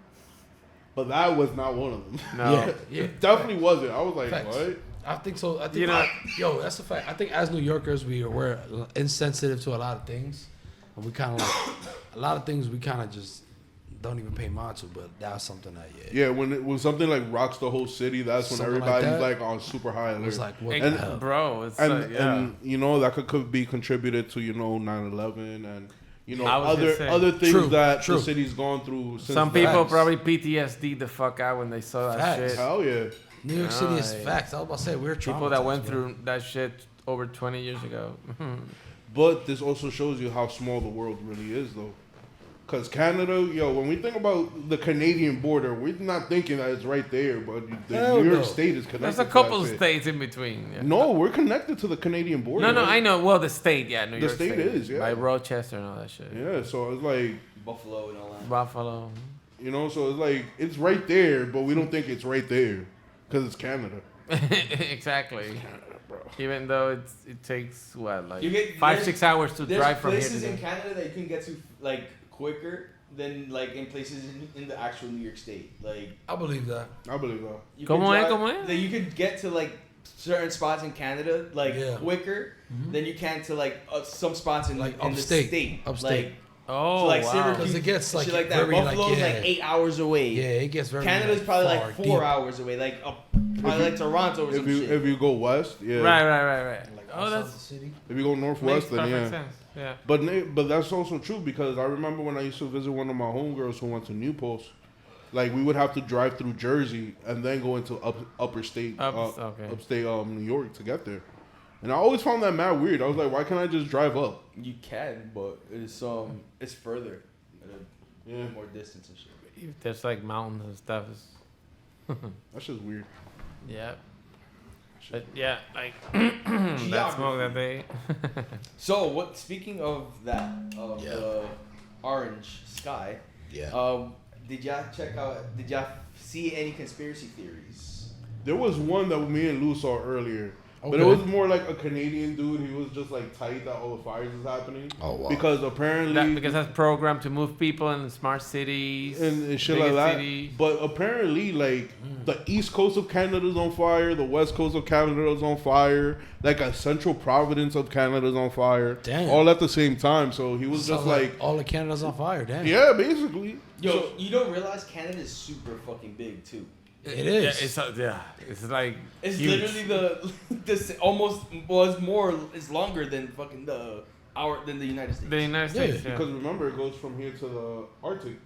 A: but that was not one of them.
C: No.
D: Yeah.
A: It definitely wasn't. I was like,
D: Facts.
A: what?
D: I think so. I think that's a fact. I think as New Yorkers, we're insensitive to a lot of things, and we kind of like a lot of things we kind of just don't even pay mind to. But that's something that
A: when something like rocks the whole city, that's when
D: Something
A: everybody's
D: like
A: on super high alert.
D: It's like what
A: And-
D: the hell?
C: Bro, it's
A: and you know that could be contributed to 9/11 and
C: I was gonna say.
A: other things that
D: True.
A: the city's gone through. Since
C: Some
A: then.
C: people probably PTSD the fuck out when they saw that
D: Facts.
C: shit.
A: Hell yeah.
D: New York City is
C: Nice.
D: facts. I was about to say we're
C: People that went
D: traumatized,
C: through that shit over 20 years ago.
A: But this also shows you how small the world really is, though. Because Canada, when we think about the Canadian border, we're not thinking that it's right there, but the
D: Hell
A: New York
D: no.
A: State is connected.
C: There's a
A: to
C: couple
A: that
C: of
A: shit.
C: states in between. Yeah.
A: No, we're connected to the Canadian border.
C: No,
A: right?
C: I know. Well, the state, New York
A: state is, yeah.
C: By Rochester and all that shit.
A: Yeah, so it's like,
B: Buffalo and all that.
C: Buffalo.
A: so it's like, it's right there, but we don't think it's right there. Because it's Canada.
C: Exactly.
A: Canada, bro.
C: Even though it takes, what, like
B: You get-
C: 5-6 hours to
B: There's
C: drive from here to
B: places in
C: there.
B: Canada that you can get to like quicker than like in places in the actual New York State. Like
D: I believe that.
A: I believe that.
B: you
C: Como
B: could
C: es,
B: drive-
C: como es?
B: that you could get to like certain spots in Canada like
D: Yeah.
B: quicker than you can to like some spots in
D: Like
B: in
D: upstate.
B: the state.
D: Upstate.
B: Like,
C: Oh,
B: so like
C: wow.
B: Syracuse,
D: Because it gets like
B: shit like that.
D: very
B: Buffalo's
D: like,
B: like 8 hours away.
D: Yeah, it gets very.
B: Canada's
D: like,
B: probably
D: far,
B: like 4
D: deep.
B: hours away. Like probably like Toronto or some shit.
A: If you go west, yeah.
C: Right.
D: Like
C: Oh,
D: outside
C: that's
D: the city.
A: If you go
C: makes
A: northwest, then
C: perfect
A: yeah.
C: sense. Yeah.
A: But that's also true because I remember when I used to visit one of my homegirls who went to New Post, like we would have to drive through Jersey and then go into upstate New York to get there. And I always found that mad weird. I was like, why can't I just drive up?
B: You can, but it's further.
A: Yeah,
B: More distance and shit.
C: If there's like mountains and stuff.
A: that's just weird.
C: Yeah. But yeah, like that smoke that day.
B: So what? Speaking of that, the orange sky.
E: Yeah.
B: Did y'all check out? Did y'all see any conspiracy theories?
A: There was one that me and Lou saw earlier. But it
D: Okay.
A: was more like a Canadian dude. He was just like tight that all the fires is happening.
E: Oh, wow.
A: Because apparently
C: Because that's programmed to move people in smart cities
A: and shit like
C: biggest
A: that.
C: cities.
A: But apparently, like the east coast of Canada's on fire, the west coast of Canada's on fire, like a central province of Canada's on fire,
D: Damn.
A: all at the same time. So he was just
D: Sounds
A: like,
D: all of Canada's on fire. Damn.
A: yeah, basically.
B: Yo,
A: So-
B: you don't realize Canada is super fucking big too.
D: It is.
C: Yeah, it's like
B: It's
C: huge.
B: literally it's longer than fucking the United States.
C: The United States. Yeah.
A: Because remember, it goes from here to the Arctic,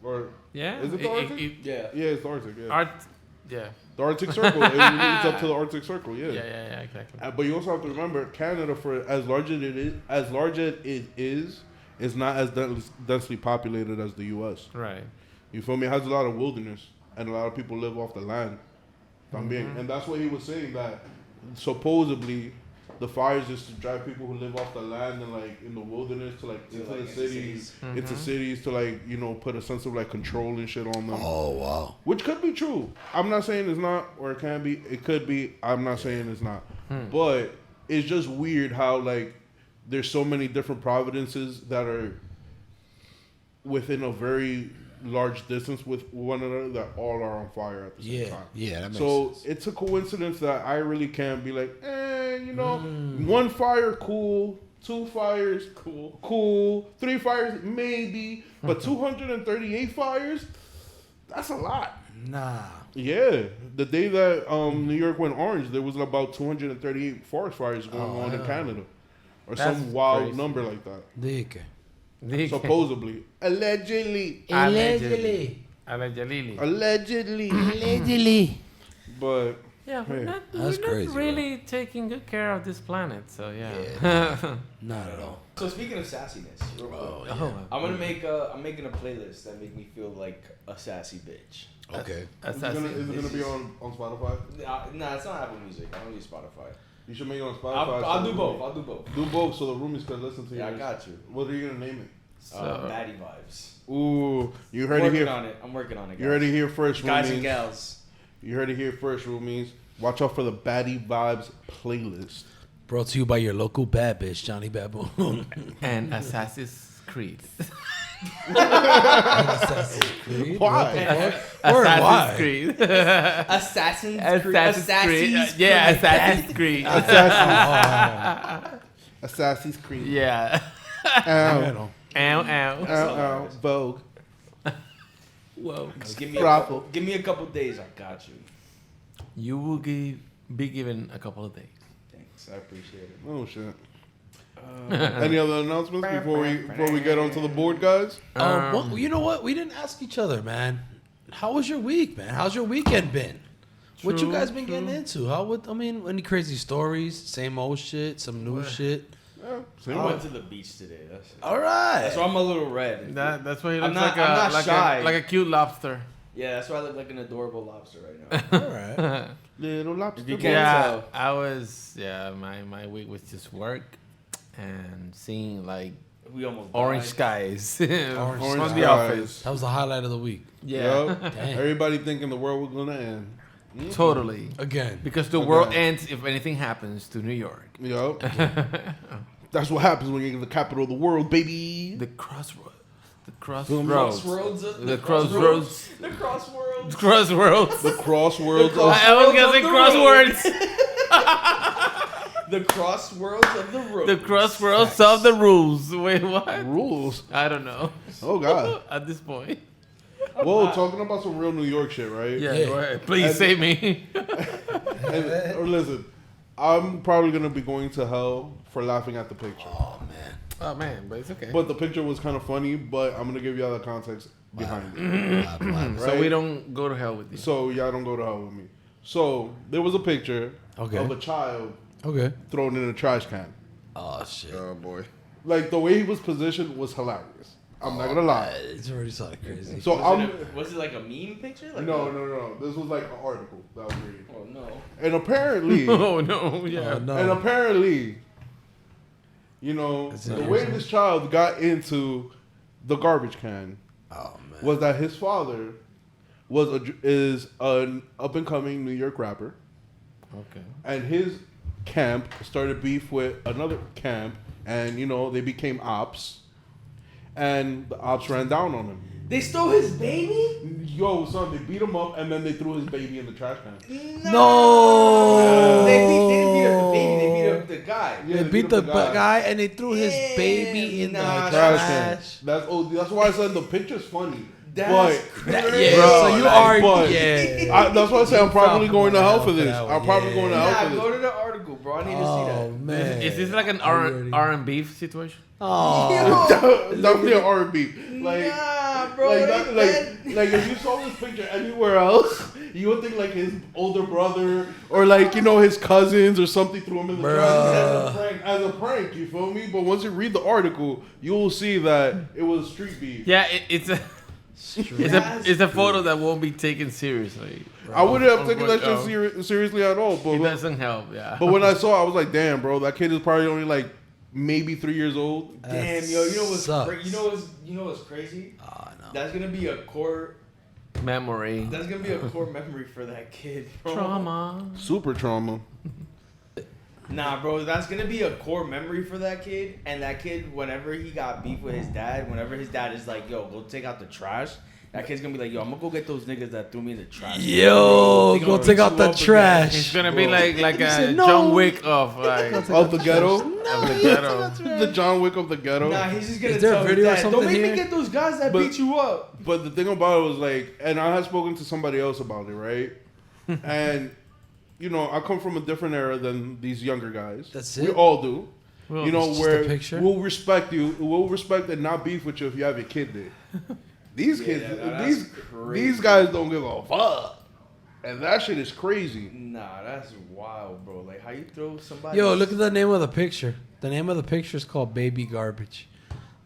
A: or
C: Yeah.
A: Is it the Arctic?
B: Yeah.
A: yeah, it's the Arctic. Yeah,
C: Yeah.
A: the Arctic Circle. It leads up to the Arctic Circle.
C: Yeah, exactly.
A: But you also have to remember, Canada, for as large as it is not as densely populated as the U.S.
C: Right.
A: You feel me? It has a lot of wilderness, and a lot of people live off the land. And that's what he was saying, that supposedly the fires is to drive people who live off the land and like in the wilderness to like into the cities, into cities to like put a sense of like control and shit on them.
E: Oh wow.
A: Which could be true. I'm not saying it's not, or it can be. It could be. I'm not saying it's not. But it's just weird how like there's so many different providences that are within a very large distance with one another that all are on fire at the same time.
E: Yeah, that makes sense.
A: It's a coincidence that I really can't be like, one fire, cool. 2 fires, cool. 3 fires, maybe. But 238 fires, that's a lot.
D: Nah.
A: Yeah. The day that New York went orange, there was about 238 forest fires going on in Canada. Or
C: That's
A: some wild
C: crazy.
A: number like that.
D: Dick.
A: Supposedly. Allegedly. But
C: Yeah,
A: hey,
C: we're not
E: crazy,
C: really taking good care of this planet. So yeah.
E: Not at all.
B: So speaking of sassiness, real quick, I'm making a playlist that make me feel like a sassy bitch.
E: Okay.
A: is it gonna be on Spotify?
B: Nah, it's not Apple Music. I don't use Spotify.
A: You should make it on Spotify.
B: I'll do both.
A: Do both so the roomies can listen to you.
B: Yeah, I got you.
A: What are you gonna name it?
B: Baddie vibes.
A: Ooh, you heard it here.
B: I'm working on it. Guys.
A: You heard it here first,
B: guys
A: roomies.
B: and gals.
A: You heard it here first, roomies. Watch out for the Baddie Vibes playlist.
D: Brought to you by your local bad bitch, Johnny Baboon.
C: And Assassin's Creed.
D: Assassin's Creed?
A: Why?
C: Assassin's Creed.
B: Assassin's Creed.
C: Yeah, Assassin's Creed.
A: Assassin's Creed.
C: Yeah.
A: Ow.
C: Ow.
A: Vogue.
C: Whoa.
B: Just give me a couple days. I got you.
C: You will be given a couple of days.
B: Thanks. I appreciate it.
A: Oh shit. Any other announcements before we get onto the board, guys?
D: Well, you know what? We didn't ask each other, man. How was your week, man? How's your weekend been? What you guys been getting into? Any crazy stories? Same old shit? Some new shit?
A: Yeah,
B: I went to the beach today. That's it.
D: All right.
B: That's why I'm a little red.
C: That's why he
B: I'm
C: looks
B: not shy.
C: like a cute lobster.
B: Yeah, that's why I look like an adorable lobster right now.
D: All right.
A: Little lobster.
B: You can't
C: Yeah,
B: tell.
C: I was. Yeah, my week was just work and seeing like
B: We almost
C: orange
B: died.
C: skies
D: Orange
C: from
A: skies.
C: the office.
D: That was the highlight of the week.
C: Yeah,
A: Yup.
D: Dang.
A: Everybody thinking the world was gonna end.
C: totally.
D: Again.
C: Because the
A: Okay.
C: world ends if anything happens to New York.
A: Yup. That's what happens when you're in the capital of the world, baby.
C: The crossroads. The
B: Crossroads.
C: The crossroads.
B: The crossroads.
C: Crossroads.
A: The crossworlds of
C: I was gonna say crosswords.
B: The crossroads of the road.
C: The crossroads of the rules. Wait, what?
A: rules.
C: I don't know.
A: Oh God.
C: At this point.
A: Whoa, talking about some real New York shit, right?
C: Yeah.
D: Yeah.
C: Go ahead. Please save me.
A: Or listen, I'm probably gonna be going to hell for laughing at the picture.
C: Oh man, but it's okay.
A: But the picture was kind of funny. But I'm gonna give you all the context behind it. Right?
C: So we don't go to hell with you.
A: So y'all don't go to hell with me. So there was a picture
D: Okay.
A: of a child
D: Okay.
A: thrown in a trash can.
D: Oh, shit.
A: Oh boy. Like the way he was positioned was hilarious. I'm not gonna lie.
D: It's already sounding crazy.
A: So
B: Was it like a meme picture? Like
A: no. This was like an article that I was reading.
B: Oh no.
A: And apparently,
C: Oh no, yeah.
D: no.
A: and apparently, the way this child got into the garbage can
D: Oh, man.
A: was that his father is an up and coming New York rapper,
C: Okay.
A: and his camp started beef with another camp, and they became ops, and the ops ran down on him.
B: They stole his baby?
A: Yo, son, they beat him up, and then they threw his baby in the trash can.
D: No.
B: They didn't beat up the baby. They beat up the guy.
A: Yeah,
D: They beat the
A: guy.
D: guy and they threw his baby in the
A: Trash can.
D: trash.
A: That's why I said the picture's funny.
B: That's
A: but
B: crazy.
D: Yeah,
A: Bro,
D: so you
A: like,
D: are.
A: but-
D: Yeah.
A: that's why I say I'm probably
D: Fuck,
A: going to
D: I'm
A: hell
D: going
A: for
D: to
A: this.
D: hell for
A: I'm
D: that
A: probably
D: one.
A: going to hell
B: Nah,
A: for
B: go
A: this.
B: to the article, bro. I need to see
D: Oh,
B: that.
D: man.
C: Is this like an
D: already-
C: R&B situation?
D: Oh.
A: Definitely an R&B. Like,
B: Nah, bro.
A: like if you saw this picture anywhere else, you would think like his older brother or like his cousins or something threw him in the trash as a prank. You feel me? But once you read the article, you will see that it was street beef.
C: Yeah, it's a photo that won't be taken seriously.
A: I wouldn't have taken that
C: Uncle
A: shit seriously at all. But
C: It doesn't help, yeah.
A: But when I saw it, I was like, damn, bro, that kid is probably only like maybe 3 years old.
B: Damn, yo, you know what's
D: Sucks.
B: you know what's crazy?
D: Oh, no.
B: That's gonna be a core
C: Memory.
B: That's gonna be a core memory for that kid, bro.
C: Trauma.
A: Super trauma.
B: Nah, bro, that's gonna be a core memory for that kid. And that kid, whenever he got beef with his dad, whenever his dad is like, "Yo, go take out the trash," that kid's gonna be like, "Yo, I'm gonna go get those niggas that threw me in the trash."
D: Yo,
B: They gonna
D: go take
B: beat
D: out
B: you
D: the
B: up again.
D: trash.
C: It's gonna be
B: Bro.
C: like a
D: said no.
C: John Wick of like
A: Of the ghetto.
C: of the ghetto.
A: The John Wick of the ghetto.
B: Nah, he's just gonna
D: Is there a
B: tell his
D: video or
B: dad,
D: something
B: "Don't make
D: here?
B: me get those guys that
A: But-
B: beat you up."
A: But the thing about it was like, and I had spoken to somebody else about it, right? And, you know, I come from a different era than these younger guys.
D: That's
A: We
D: it?
A: all do.
C: Well,
A: You know,
D: it's just
A: where
D: a picture?
A: we'll respect you, we'll respect and not beef with you if you have your kid there. These kids,
B: that's
A: these
B: crazy.
A: guys don't give a fuck. And that shit is crazy.
B: Nah, that's wild, bro. Like, how you throw somebody?
D: Yo, look at the name of the picture. The name of the picture is called Baby Garbage.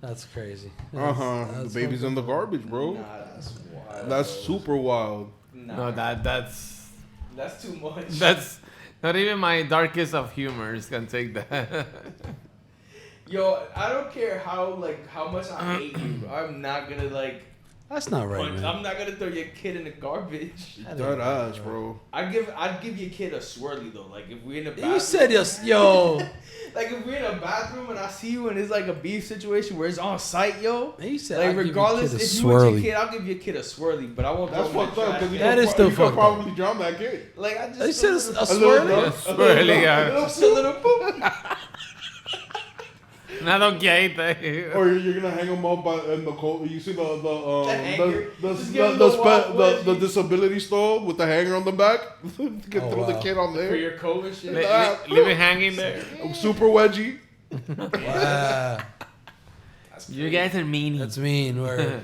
D: That's crazy.
A: The baby's in the garbage, bro.
B: Nah, that's wild.
A: That's
B: bro.
A: super wild.
B: Nah,
C: No, that's
B: too much.
C: that's not even my darkest of humors can take that.
B: Yo, I don't care how much I hate you. I'm not gonna
D: That's not right,
B: punch.
D: man.
B: I'm not gonna throw your kid in the garbage.
A: That ass, bro.
B: I'd give your kid a swirly though. Like if we're in the bathroom.
D: You said yo.
B: Like if we're in a bathroom and I see you and it's like a beef situation where it's on site, yo.
D: You said
B: Like
D: I'd give your
B: regardless,
D: kid a
B: if you with your
D: swirly.
B: kid, I'll give your kid a swirly, but I won't.
A: That's
B: throw him in
A: fucked
B: the
A: up
B: trash
A: because you
B: can.
D: That
A: could
D: is still
A: you could
D: fucked up.
A: probably drown that kid.
B: Like I just.
D: They said a
A: A
D: swirly.
A: little,
C: Swirly, yeah.
B: Just a little poop.
C: Not okay.
A: Or you're gonna hang them up in the cold. You see the
B: hanger? Just give him the
A: the disability stall with the hanger on the back. You can
D: Oh,
A: throw the
D: wow.
A: kid on
B: For
A: there.
B: your coat and shit.
C: Leave it hanging there.
A: Super wedgie.
D: Wow.
C: You guys are meanie.
D: That's mean. Word.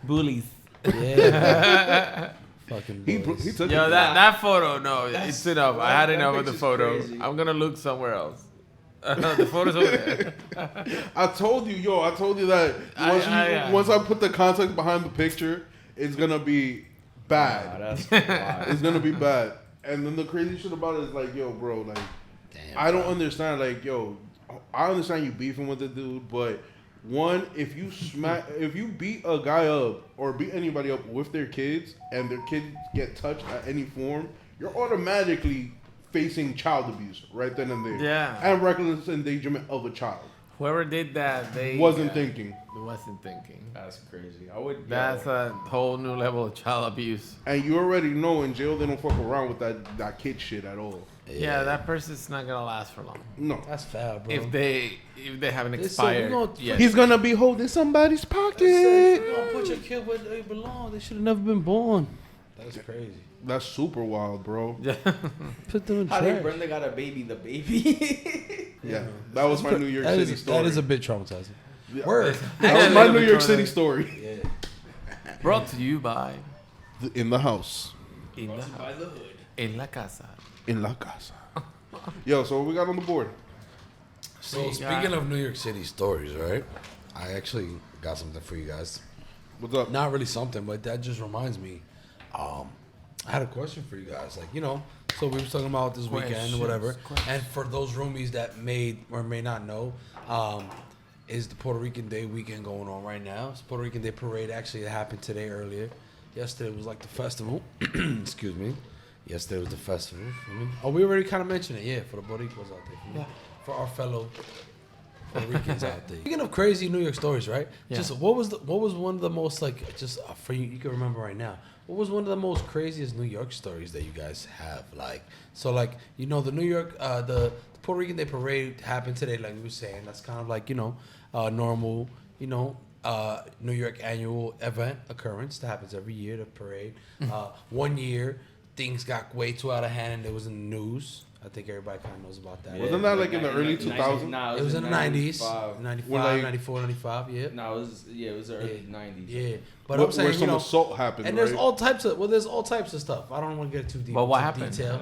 C: bullies.
D: Yeah. Fucking
A: He
D: boys.
A: took
C: Yo,
A: it.
C: that photo, no, it's enough. I had
B: that
C: enough of the
B: picture's
C: photo.
B: crazy.
C: I'm gonna look somewhere else. The photo's over there.
A: I told you that
C: I-
A: once I put the context behind the picture, it's gonna be bad.
B: Nah, that's wild.
A: It's gonna be bad. And then the crazy shit about it is like, yo, bro, like,
E: Damn,
A: I don't understand. Like, yo, I understand you beefing with the dude, but one, if you beat a guy up or beat anybody up with their kids and their kids get touched at any form, you're automatically facing child abuse right then and there.
C: Yeah.
A: And reckless endangerment of a child.
C: Whoever did that, they
A: Wasn't thinking.
C: Wasn't thinking.
B: That's crazy. I would.
C: That's a whole new level of child abuse.
A: And you already know in jail they don't fuck around with that kid shit at all.
C: Yeah, that person's not gonna last for long.
A: No.
D: That's foul, bro.
C: If they haven't
D: They said
C: expired.
D: we gonna-
C: yet.
A: He's gonna be holding somebody's
D: They
A: pocket.
D: said, you don't put your kid where they belong. They should have never been born. That's crazy.
A: That's super wild, bro.
C: Yeah.
D: Put them in
B: How they
D: trash.
B: Brenda got a baby, the baby.
A: Yeah. That was my New York
D: That
A: City
D: is-
A: story.
D: That is a bit traumatizing.
A: Yeah.
D: Word.
A: That was my New York City story.
D: Yeah.
C: Brought to you by
A: In the house.
C: In the
B: By the hood.
C: In la casa.
A: In la casa. Yo, so what we got on the board?
E: So speaking of New York City stories, right? I actually got something for you guys.
A: What's up?
D: Not really something, but that just reminds me. I had a question for you guys. Like, you know, so we were talking about this weekend or whatever.
C: Questions.
D: And for those roomies that may or may not know, is the Puerto Rican Day weekend going on right now. It's Puerto Rican Day Parade. Actually, it happened today earlier. Yesterday was like the festival. Excuse me. Yesterday was the festival. Oh, we already kind of mentioned it. Yeah, for the Boricuas out there.
C: Yeah.
D: For our fellow Puerto Ricans out there. Speaking of crazy New York stories, right?
C: Yeah.
D: Just what was one of the most like just for you can remember right now. What was one of the most craziest New York stories that you guys have? Like so, like you know, the New York the Puerto Rican Day Parade happened today, like we were saying. That's kind of like normal, New York annual event occurrence that happens every year. The parade. 1 year, things got way too out of hand, and it was in the news. I think everybody kind of knows about that.
A: Wasn't that like in the early 2000s?
B: Nah,
D: It was in the 90s,
B: 95.
D: 95,
A: When, like-
D: 94, 95, yeah.
B: No, it was the early 90s.
D: Yeah, but
A: Where
D: I'm saying,
A: some assault happened,
D: and
A: right?
D: there's all types of stuff. I don't want to get too deep
C: But what
D: into
C: happened?
D: detail,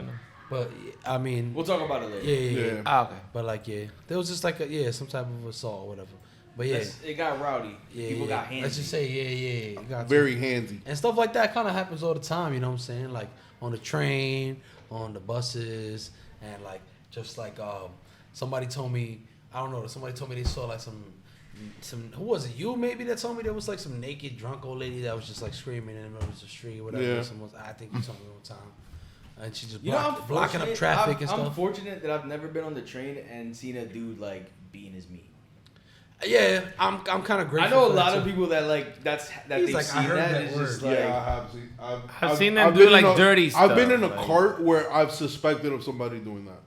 D: but I mean,
B: We'll talk about it later.
D: yeah.
A: Yeah.
C: Ah, okay.
D: But like, yeah, there was just like some type of assault or whatever. But yeah,
B: it got rowdy.
D: yeah,
B: People
D: yeah.
B: got handsy.
D: Let's just say, yeah, it got
A: Very handsy.
D: and stuff like that kind of happens all the time. You know what I'm saying? Like on the train, on the buses, and like just like somebody told me, I don't know. Somebody told me they saw like some who was it? You maybe that told me there was like some naked drunk old lady that was just like screaming in the middle of the street or whatever.
A: Yeah.
D: I think you told me one time. And she just
B: You know, I'm
D: blocking up
B: fortunate-
D: traffic and
B: I'm
D: stuff.
B: fortunate that I've never been on the train and seen a dude like being his meat.
D: Yeah, I'm kind of grateful.
B: I know a
D: for
B: lot
D: that,
B: of
D: too.
B: people that like that
D: He's
B: they've
D: like, I
B: seen
D: heard
B: that.
D: that
B: It's
D: word.
B: just like,
A: Yeah, I have seen.
C: I've seen them
A: I've
C: do
A: been
C: like
A: in a-
C: dirty stuff.
A: I've been in a
C: like-
A: cart where I've suspected of somebody doing that.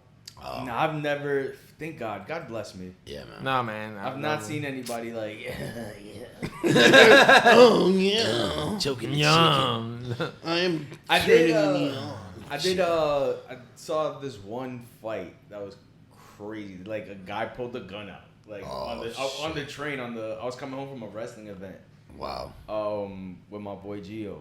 B: no, I've never. Thank God. God bless me.
E: Yeah, man.
C: Nah, man.
B: I've not seen anybody like.
A: Oh yeah,
E: Choking.
C: Yum.
A: I am.
B: I did. I saw this one fight that was crazy. Like a guy pulled the gun out, like on the train. I was coming home from a wrestling event.
E: Wow.
B: With my boy Gio,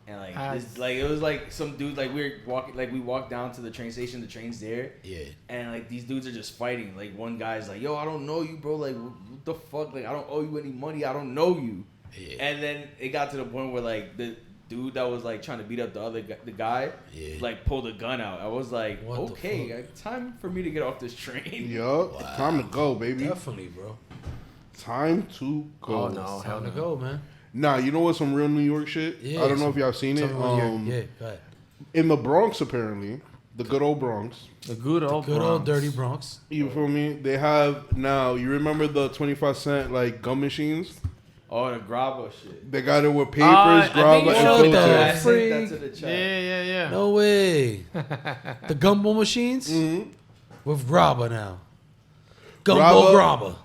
B: and it was like some dude like we walked down to the train station. The train's there.
E: Yeah.
B: And like these dudes are just fighting. Like one guy's like, "Yo, I don't know you, bro. Like, what the fuck? Like, I don't owe you any money. I don't know you."
E: Yeah.
B: And then it got to the point where like the dude that was like trying to beat up the guy,
E: Yeah.
B: like pulled a gun out. I was like,
D: What the
B: okay,
D: fuck?
B: time for me to get off this train.
A: Yup.
E: Wow.
A: Time to go, baby.
D: Definitely, bro.
A: Time to go.
C: Oh no, hell
D: Time to
C: no.
D: go, man.
A: Nah, you know what's some real New York shit?
D: Yeah,
A: I don't know if y'all seen it.
D: Tell me when you're- yeah, go ahead.
A: In the Bronx, apparently, the good old Bronx.
C: The good old
D: Good old
C: Bronx.
D: dirty Bronx.
A: You feel me? They have now. You remember the 25-cent like gum machines?
B: Oh, the Grabo shit.
A: They got it with papers,
C: I think
A: grabba,
C: you
A: and
C: showed
A: filter.
C: that.
B: I
D: Freak.
B: sent that to the chat.
C: Yeah.
D: No way. The gumbo machines
A: Mm-hmm.
D: with grabba now. Gumbo grabba.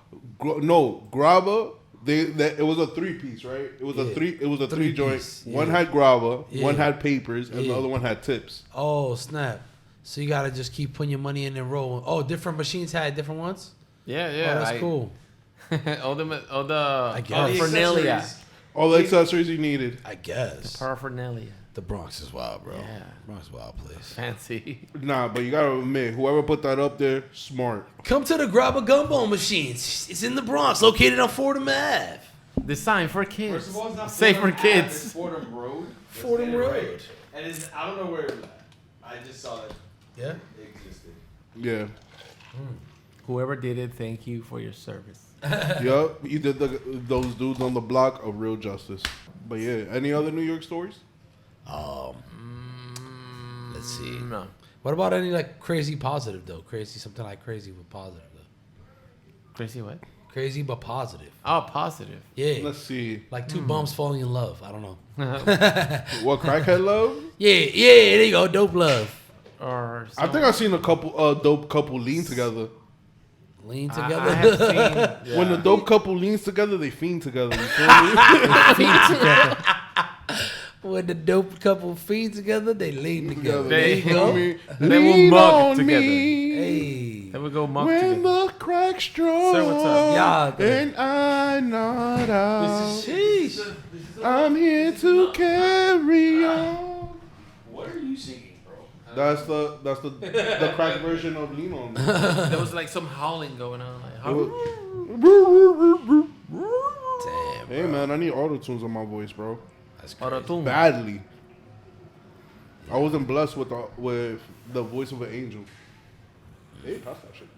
A: Grabba. It was a 3-piece, right? It was a
D: Yeah.
A: three. It was a
D: Three
A: 3 joint.
D: piece,
A: One
D: yeah.
A: had grabba,
D: Yeah.
A: one had papers, and the
D: Yeah.
A: other one had tips.
D: Oh snap! So you gotta just keep putting your money in and roll. Oh, different machines had different ones.
C: Yeah.
D: Oh, that's cool.
C: all the
D: guess.
B: All the
C: paraphernalia.
B: accessories.
A: All the accessories you needed.
D: I guess.
C: Paraphernalia.
E: The Bronx is wild, bro.
C: Yeah.
E: Bronx is a wild place.
C: Fancy.
A: Nah, but you gotta admit, whoever put that up there, smart.
D: Come to the grabba gumbo machines. It's in the Bronx, located on Fordham Ave.
C: Designed for kids.
B: First of all, it's not
C: Safe for
B: Fordham Ave,
C: kids.
B: It's Fordham Road. Let's
D: Fordham
B: get it
D: Road.
B: right. And I don't know where it's at. I just saw that
D: Yeah.
B: it existed.
A: Yeah.
C: Whoever did it, thank you for your service.
A: Yup. You did those dudes on the block of real justice. But yeah, any other New York stories?
E: Let's see.
C: No.
D: What about any like crazy positive though? Crazy something like crazy but positive though.
C: Crazy what?
D: Crazy but positive.
C: Oh, positive.
D: Yeah.
A: Let's see.
D: Like two bums falling in love. I don't know.
A: What, crackhead love?
D: Yeah. There you go. Dope love.
C: Or
A: I think I've seen a couple dope couple lean together.
D: Lean
C: I
D: together.
C: have seen. Yeah.
A: When the dope couple leans together, they fiend together. You feel me?
D: When the dope couple feed together, they lean together.
A: Together.
C: They-
A: You feel me?
C: They will
A: Lean
C: mug
A: on
C: together.
A: me
D: Hey.
C: Then we go monk
A: when
C: together.
A: the crack's strong.
C: Sir, what's up?
D: Yeah.
A: And I'm not out.
D: Sheesh.
A: I'm here to carry on.
B: What are you singing, bro?
A: That's the crack version of Lean on Me.
C: There was like some howling going on. Like,
E: Damn.
A: Hey man, I need auto tunes on my voice, bro.
E: That's crazy.
C: Auto-tune.
A: Badly. I wasn't blessed with the voice of an angel. Hey, pass that shit.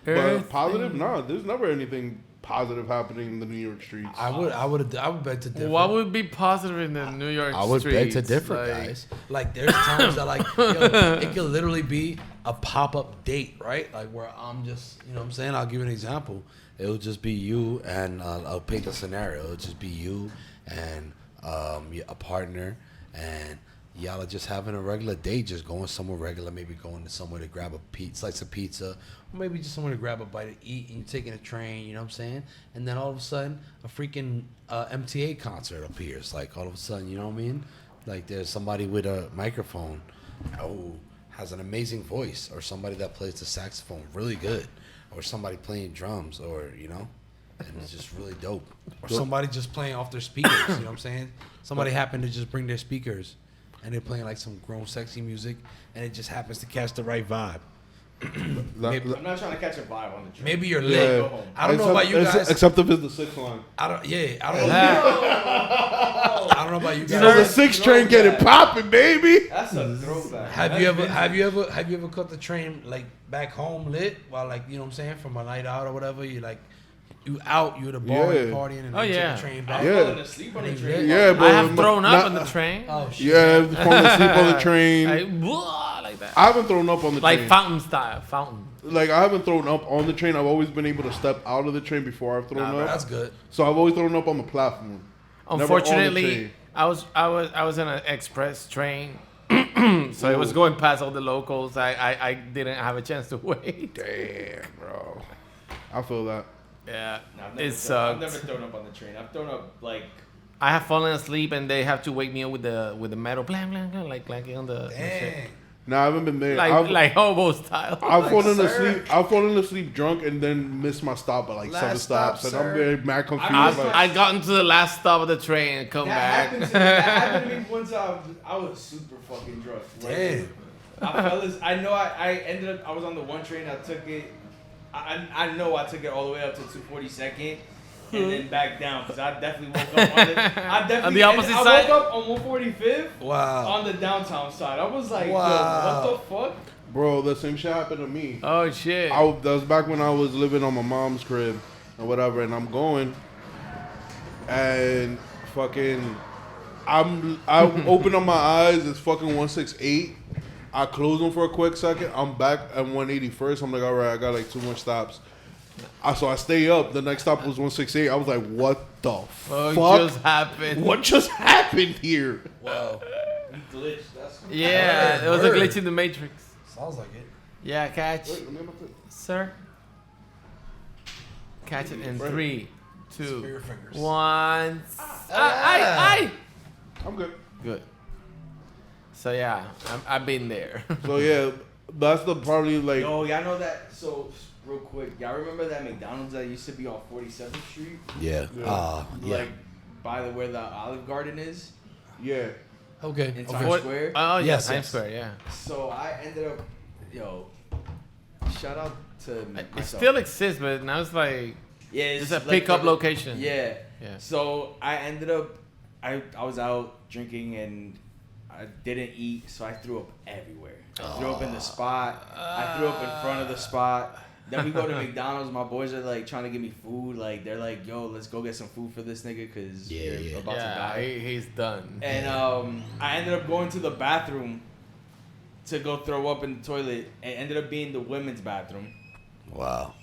A: But positive? Nah, there's never anything positive happening in the New York streets.
D: I would beg to differ.
C: What would be positive in the New York
E: I would beg to
C: streets?
E: differ,
C: Like,
E: guys.
D: Like there's times that like yo, it could literally be a pop-up date, right? Like where I'm just, you know what I'm saying? I'll give you an example.
E: It'll just be you, and I'll paint the scenario. It'll just be you and a partner, and y'all are just having a regular date, just going somewhere regular, maybe going to somewhere to grab a slice of pizza,
D: Or maybe just somewhere to grab a bite to eat and you're taking a train, you know what I'm saying? And then all of a sudden a freaking MTA concert appears. Like all of a sudden, you know what I mean? Like there's somebody with a microphone who has an amazing voice, or somebody that plays the saxophone really good, or somebody playing drums, or you know, and it's just really dope. Or somebody just playing off their speakers, you know what I'm saying? Somebody happened to just bring their speakers and they're playing like some grown sexy music, and it just happens to catch the right vibe.
B: I'm not trying to catch a vibe on the train.
D: Maybe you're
A: Yeah.
D: late.
B: Go home.
D: I don't know about you guys.
A: Except if it's the 6th line.
D: I don't know.
B: Oh,
D: I don't know about you
A: You
D: guys.
A: know the 6 train get it popping, baby.
B: that's a throwback.
D: Have you ever caught the train like back home lit while like you know what I'm saying from a night out or whatever? You like you at a bar and partying and then take the train back.
B: I'm falling asleep on the train.
A: Yeah, bro.
C: I have thrown up on the train.
D: Oh shit.
A: Yeah, falling asleep on the train.
C: Like that.
A: I haven't thrown up on the train.
C: Like fountain style. Fountain.
A: Like I haven't thrown up on the train. I've always been able to step out of the train before I've thrown up.
D: That's good.
A: So I've always thrown up on the platform.
C: Unfortunately, I was in an express train, so it was going past all the locals. I didn't have a chance to wait.
A: Damn, bro. I feel that.
C: Yeah,
B: I've
C: it
B: never
C: sucks.
B: thrown up on the train. I've thrown up like.
C: I have fallen asleep and they have to wake me up with the metal, blang, blang, blang, like clanking on the shit.
D: Dang.
A: No, I haven't been there.
C: Like hobo style.
A: I've fallen
D: sir.
A: asleep. I've fallen asleep drunk and then missed my stop at like
D: Last
A: 7 stops,
D: stop,
A: and I'm
D: sir.
A: very mad confused.
C: I got into the last stop of the train and come back.
B: That happened to me one time. I was super fucking drunk.
D: Damn.
B: I know I ended up. I was on the one train. I took it. I know I took it all the way up to 242nd. And then back down because I definitely woke up on the
C: opposite side.
B: I woke up on 145th.
D: Wow.
B: On the downtown side. I was like,
D: Wow.
B: yo, what the fuck?
A: Bro, the same shit happened to me.
C: Oh shit.
A: That was back when I was living on my mom's crib or whatever, and I'm going, and fucking, I open up my eyes. It's fucking 168. I close them for a quick second. I'm back at 181st. I'm like, all right, I got like 2 more stops. So I stay up. The next stop was 168. I was like, what the fuck
C: just happened?
A: What just happened here?
D: Wow.
B: You glitched. That's
C: Yeah, there was a glitch in the matrix.
D: Sounds like it.
C: Yeah, catch,
A: Wait, let me have my thing.
C: sir. Catch it in
A: Right.
C: 3, 2,
D: Spear fingers.
C: 1. I.
A: I'm good.
C: Good. So yeah, I've been there.
A: So yeah, that's the probably like.
B: Yo, y'all know that? So, real quick, y'all remember that McDonald's that used to be on 47th Street?
E: Yeah.
A: Yeah.
E: Yeah.
B: Like, by where the Olive Garden is?
A: Yeah.
D: Okay.
B: In
D: Okay.
B: Times Square?
C: Oh yeah,
D: Yes,
C: Times
D: yes.
C: Square. Yeah.
B: So, I ended up, shout out to
C: It
B: myself.
C: still exists, but now it's like
B: Yeah, it's
C: just a
B: like
C: pickup
B: for the-
C: location.
B: Yeah.
C: Yeah.
B: So I ended up, I was out drinking and I didn't eat, so I threw up everywhere. I threw up in the spot. I threw up in front of the spot. Then we go to McDonald's. My boys are like trying to give me food. Like they're like, "Yo, let's go get some food for this nigga because you're about to
C: Yeah,
B: die."
C: he's done.
B: And I ended up going to the bathroom to go throw up in the toilet. It ended up being the women's bathroom.
E: Wow.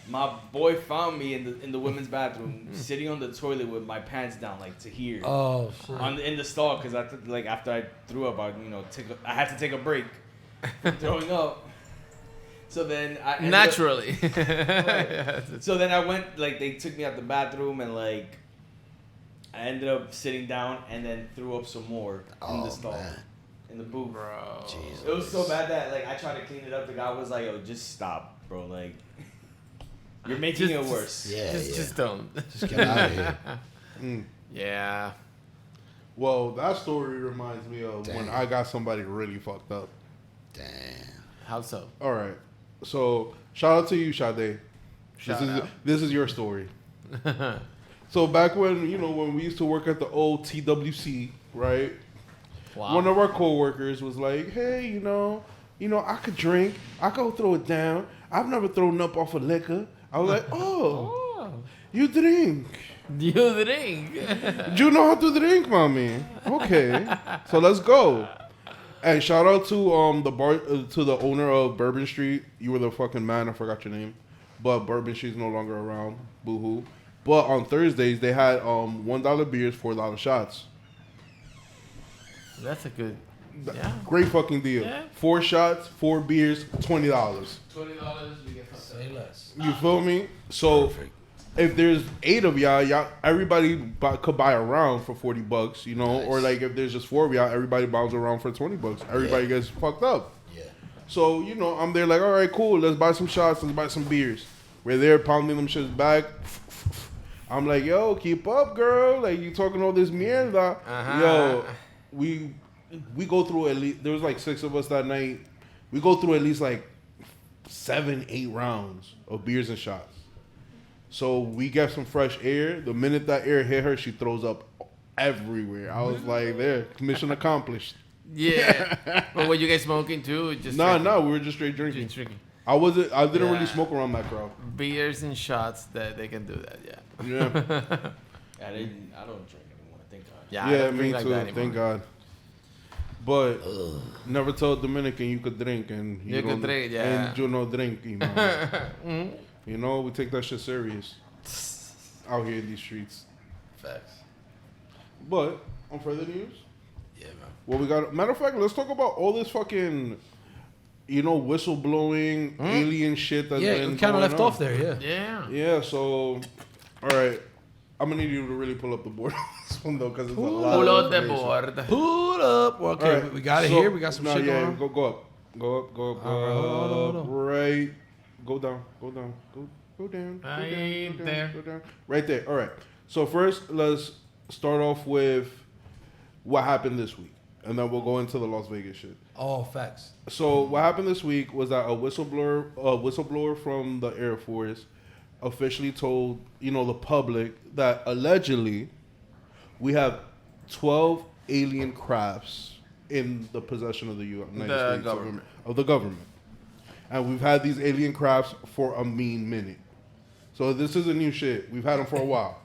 B: My boy found me in the women's bathroom, sitting on the toilet with my pants down, like to here,
D: Oh shit.
B: in the stall, because like after I threw up, I had to take a break from throwing up. So then I ended
C: Naturally.
B: up, so then I went, like they took me out the bathroom and like I ended up sitting down and then threw up some more in the stall,
E: man.
B: in the booth.
C: Bro.
E: Jesus.
B: It was so bad that like I tried to clean it up. The guy was like, "Yo, just stop, bro. Like you're making it worse."
E: Yeah.
C: Just don't.
E: Just get out of here.
C: Yeah.
A: Well, that story reminds me of when
E: Damn.
A: I got somebody really fucked up.
E: Damn.
C: How so?
A: All right. So shout out to you, Sade.
C: Shout
A: this is
C: out.
A: this is your story. So back when when we used to work at the old TWC, right?
C: Wow.
A: One of our coworkers was like, "Hey, I could drink. I could throw it down. I've never thrown up off of liquor." I was like, "Oh, you drink?
C: You drink.
A: You know how to drink, mommy? Okay, so let's go." And shout out to to the owner of Bourbon Street. You were the fucking man. I forgot your name, but Bourbon Street's no longer around. Boo hoo. But on Thursdays they had $1 beers, $4 shots.
C: That's a good. Yeah.
A: Great fucking deal.
C: Yeah.
A: 4 shots, 4 beers, $20.
C: $20 you get
D: Say less.
A: You feel me? So
E: Perfect.
A: if there's 8 of y'all, everybody could buy a round for $40,
E: Nice.
A: or like if there's just 4 of y'all, everybody buys a round for $20. Everybody gets fucked up.
E: Yeah.
A: So I'm there like, all right, cool. Let's buy some shots. Let's buy some beers. We're there pounding them shits back. I'm like, yo, keep up, girl. Like you talking all this mierda.
C: Uh-huh.
A: Yo, we go through at least. There was like 6 of us that night. We go through at least like 7-8 rounds of beers and shots. So we get some fresh air. The minute that air hit her, she throws up everywhere. I was like, there, mission accomplished.
C: Yeah. But were you guys smoking too? Just
A: No, we were just straight drinking.
C: Just drinking.
A: I didn't really smoke around that crowd.
C: Beers and shots, that they can do that. Yeah.
A: Yeah.
B: I don't drink anymore. Thank God.
C: Yeah, I
A: Yeah,
C: don't
A: me
C: drink like
A: too.
C: that anymore.
A: Thank God. But never tell a Dominican you could drink and
C: You could drink, yeah.
A: And you no drink, you know. You know, we take that shit serious out here in these streets.
E: Facts.
A: But on further news,
E: Yeah, man.
A: what we got? Matter of fact, let's talk about all this fucking, whistleblowing alien shit that's been
D: we kind of
A: going
D: left
A: on.
D: off there. Yeah.
C: Yeah.
A: Yeah. So, all right, I'm gonna need you to really pull up the board on this one though, because it's a lot.
C: Pull
A: of
C: out the
A: information.
C: board.
D: Pull up. Well, okay,
A: All right,
D: we got it
A: so-
D: here. We got some
A: no,
D: shit
A: yeah,
D: going on.
A: Go up.
D: Hold on.
A: Right. Go down. Go down. Go down.
C: Right there.
A: Go down. Right there. All right. So first, let's start off with what happened this week, and then we'll go into the Las Vegas shit.
D: Oh, facts.
A: So what happened this week was that a whistleblower from the Air Force officially told the public that allegedly we have 12 alien crafts in the possession of the United States
C: government.
A: of the government, and we've had these alien crafts for a mean minute. So this isn't new shit. We've had them for a while.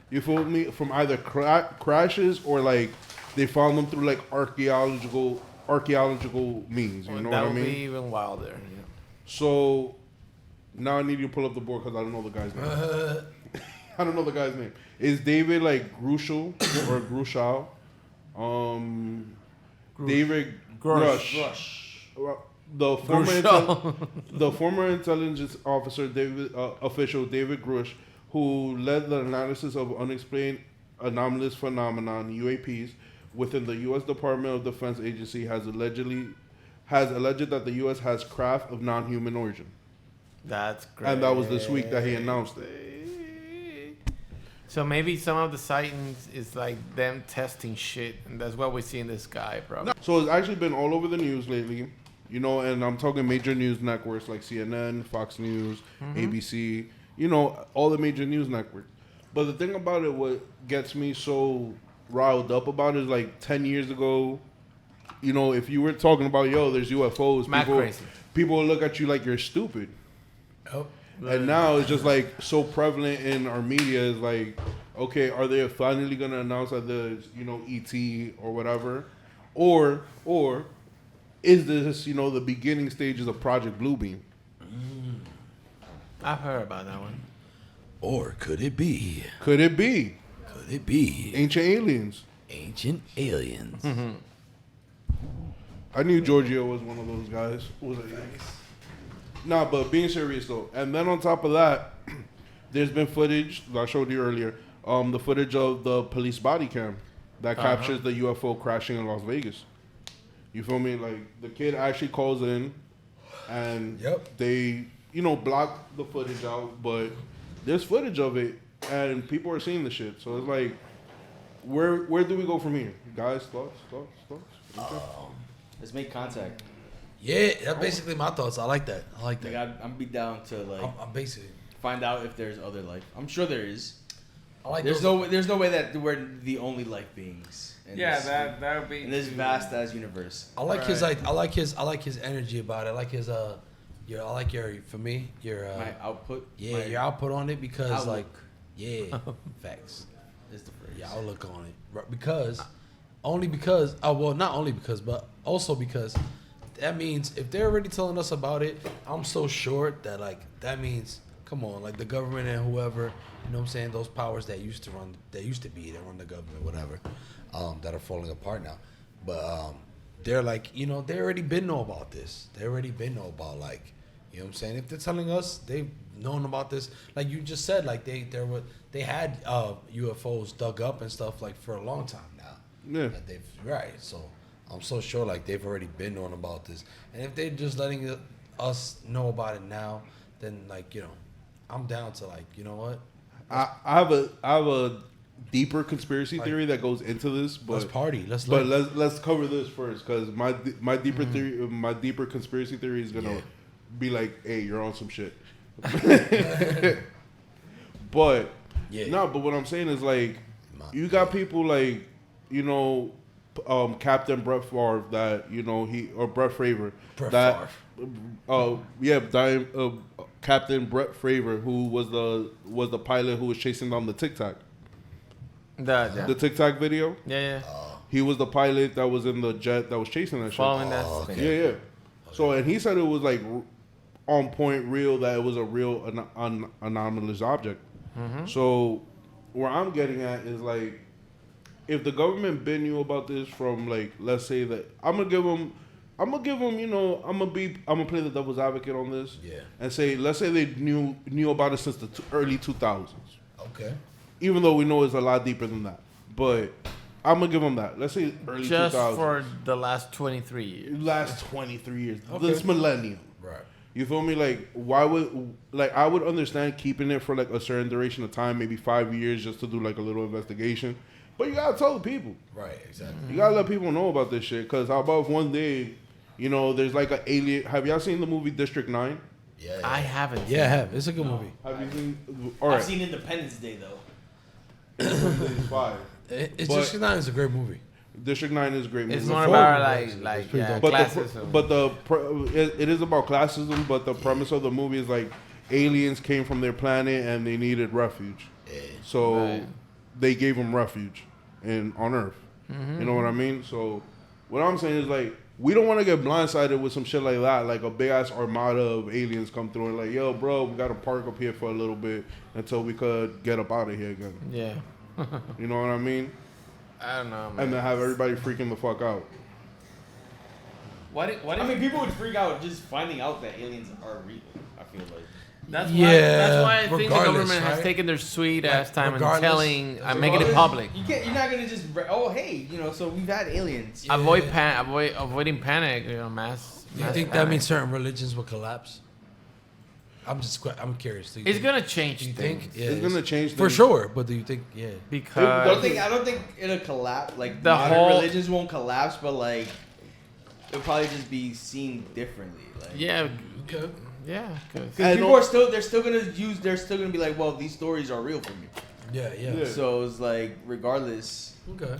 A: You feel me? From either crashes or like they found them through like archaeological means. You know what
C: That
A: I
C: would
A: mean?
C: be even wilder. Yeah.
A: So now I need you to pull up the board because I don't know the guy's name. I don't know the guy's name. Is David like Grushel or Grushal? David Grush. The former intelligence officer official David Grush, who led the analysis of unexplained anomalous phenomenon (UAPs) within the U.S. Department of Defense agency, has alleged that the U.S. has craft of non-human origin.
C: That's great.
A: And that was this week that he announced it.
C: So maybe some of the sightings is like them testing shit, and that's what we see in the sky, bro.
A: So it's actually been all over the news lately, and I'm talking major news networks like CNN, Fox News, ABC, all the major news networks. But the thing about it, what gets me so riled up about it is like 10 years ago, if you were talking about, there's UFOs, people would look at you like you're stupid.
D: Oh.
A: And now it's just like so prevalent in our media is like, okay, are they finally gonna announce that there's ET or whatever, or is this the beginning stages of Project Bluebeam?
C: I've heard about that one.
E: Or could it be?
A: Could it be
E: Could it be
A: ancient aliens?
E: ancient aliens?
A: I knew Giorgio was one of those guys. Nah, but being serious though, and then on top of that, there's been footage that I showed you earlier. The footage of the police body cam that captures the UFO crashing in Las Vegas. You feel me? Like the kid actually calls in, and they block the footage out, but there's footage of it, and people are seeing the shit. So it's like, where do we go from here, guys? Thoughts? Okay.
B: Let's make contact.
D: Yeah, that's basically my thoughts. I like that.
B: Like I'm be down to
D: I'm basically.
B: find out if there's other life. I'm sure there is.
D: I like
B: There's no way that we're the only life beings.
C: That would be
B: in this vast as universe.
D: I like his I like his energy about it. I like his my
B: output.
D: Yeah, your output on it because
B: outlook.
D: facts.
B: Is the phrase.
D: Yeah, outlook on it. Right, because not only because, but also because that means if they're already telling us about it, I'm so sure that that means, come on, like the government and whoever, what I'm saying, those powers that used to run the government, whatever, that are falling apart now. But they're like, they already been know about this. They already been know about what I'm saying? If they're telling us they've known about this, like you just said, like they had UFOs dug up and stuff for a long time now.
A: Yeah.
D: Right. So I'm so sure they've already been knowing about this. And if they're just letting us know about it now, then I'm down to you know what?
A: I have a deeper conspiracy theory that goes into this, but
D: let's party. Let's
A: cover this first because my deeper theory, my deeper conspiracy theory is gonna be like, hey, you're on some shit. But but what I'm saying is like, you got people like, you know, Captain Brett Favre that Brett Favre Captain Brett Favre, who was the pilot who was chasing down the Tic Tac. The Tic Tac video.
C: Yeah.
A: He was the pilot that was in the jet that was chasing that shit.
C: Following that.
A: Okay. Yeah. So, and he said it was like on point, real, that it was a real anomalous object. Mm-hmm. So, where I'm getting at is like, if the government been knew about this from like, let's say that I'm gonna give them, you know, I'm gonna play the devil's advocate on this, and say, let's say they knew about it since the early 2000s.
E: Okay.
A: Even though we know it's a lot deeper than that, but I'm gonna give them that. Let's say early 2000s.
C: Just for the last 23 years.
A: Last 23 years. Okay. This millennium.
E: Right.
A: You feel me? Like, why would, like, I would understand keeping it for like a certain duration of time, maybe 5 years, just to do like a little investigation. But you gotta tell the people.
E: Right. Exactly.
A: You gotta let people know about this shit. Cause how about if one day, you know, there's like an alien. Have y'all seen the movie District 9?
E: Yeah.
C: I haven't.
D: Yeah, I have. It's a good movie.
A: Have you seen? All right.
B: I've seen Independence Day though.
A: It's fire.
D: District 9 is a great movie.
A: District 9 is a great movie.
C: It's more about classism.
A: It is about classism, but the premise of the movie is like aliens came from their planet and they needed refuge. So they gave them refuge on Earth. Mm-hmm. You know what I mean? So what I'm saying is like, we don't want to get blindsided with some shit like that, like a big ass armada of aliens come through and like, yo, bro, we got to park up here for a little bit until we could get up out of here again.
C: Yeah.
A: You know what I mean?
C: I don't know, man.
A: And then have everybody freaking the fuck out.
B: I mean, people would freak out just finding out that aliens are real. I feel like.
C: That's why I think the government has taken their sweet ass time and making it public.
B: You're not gonna just hey, you know, so we've had aliens.
C: Yeah. Avoiding panic, you know, mass.
D: Do you think that means certain religions will collapse? I'm curious.
C: It's gonna change things.
D: Yeah,
A: it's gonna change things.
D: For sure, but do you think? Yeah.
C: Because
B: I don't think it'll collapse. Like the whole religions won't collapse, but like it'll probably just be seen differently. Like,
C: yeah.
D: Okay.
C: Yeah.
B: Because people are still gonna be like, well, these stories are real for me.
D: Yeah.
B: So it's like regardless.
D: Okay.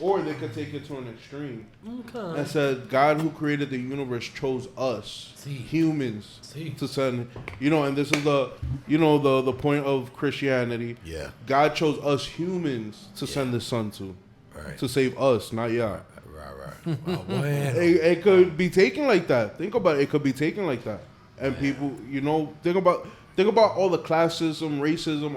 A: Or they could take it to an extreme.
D: Okay.
A: And said God who created the universe chose us, humans, to send, you know, and this is the point of Christianity.
E: Yeah.
A: God chose us humans to send His Son to.
E: Right.
A: To save us, not y'all.
E: Right.
D: Oh, man.
A: It could be taken like that. Think about it. It could be taken like that. And people, you know, think about all the classism, racism,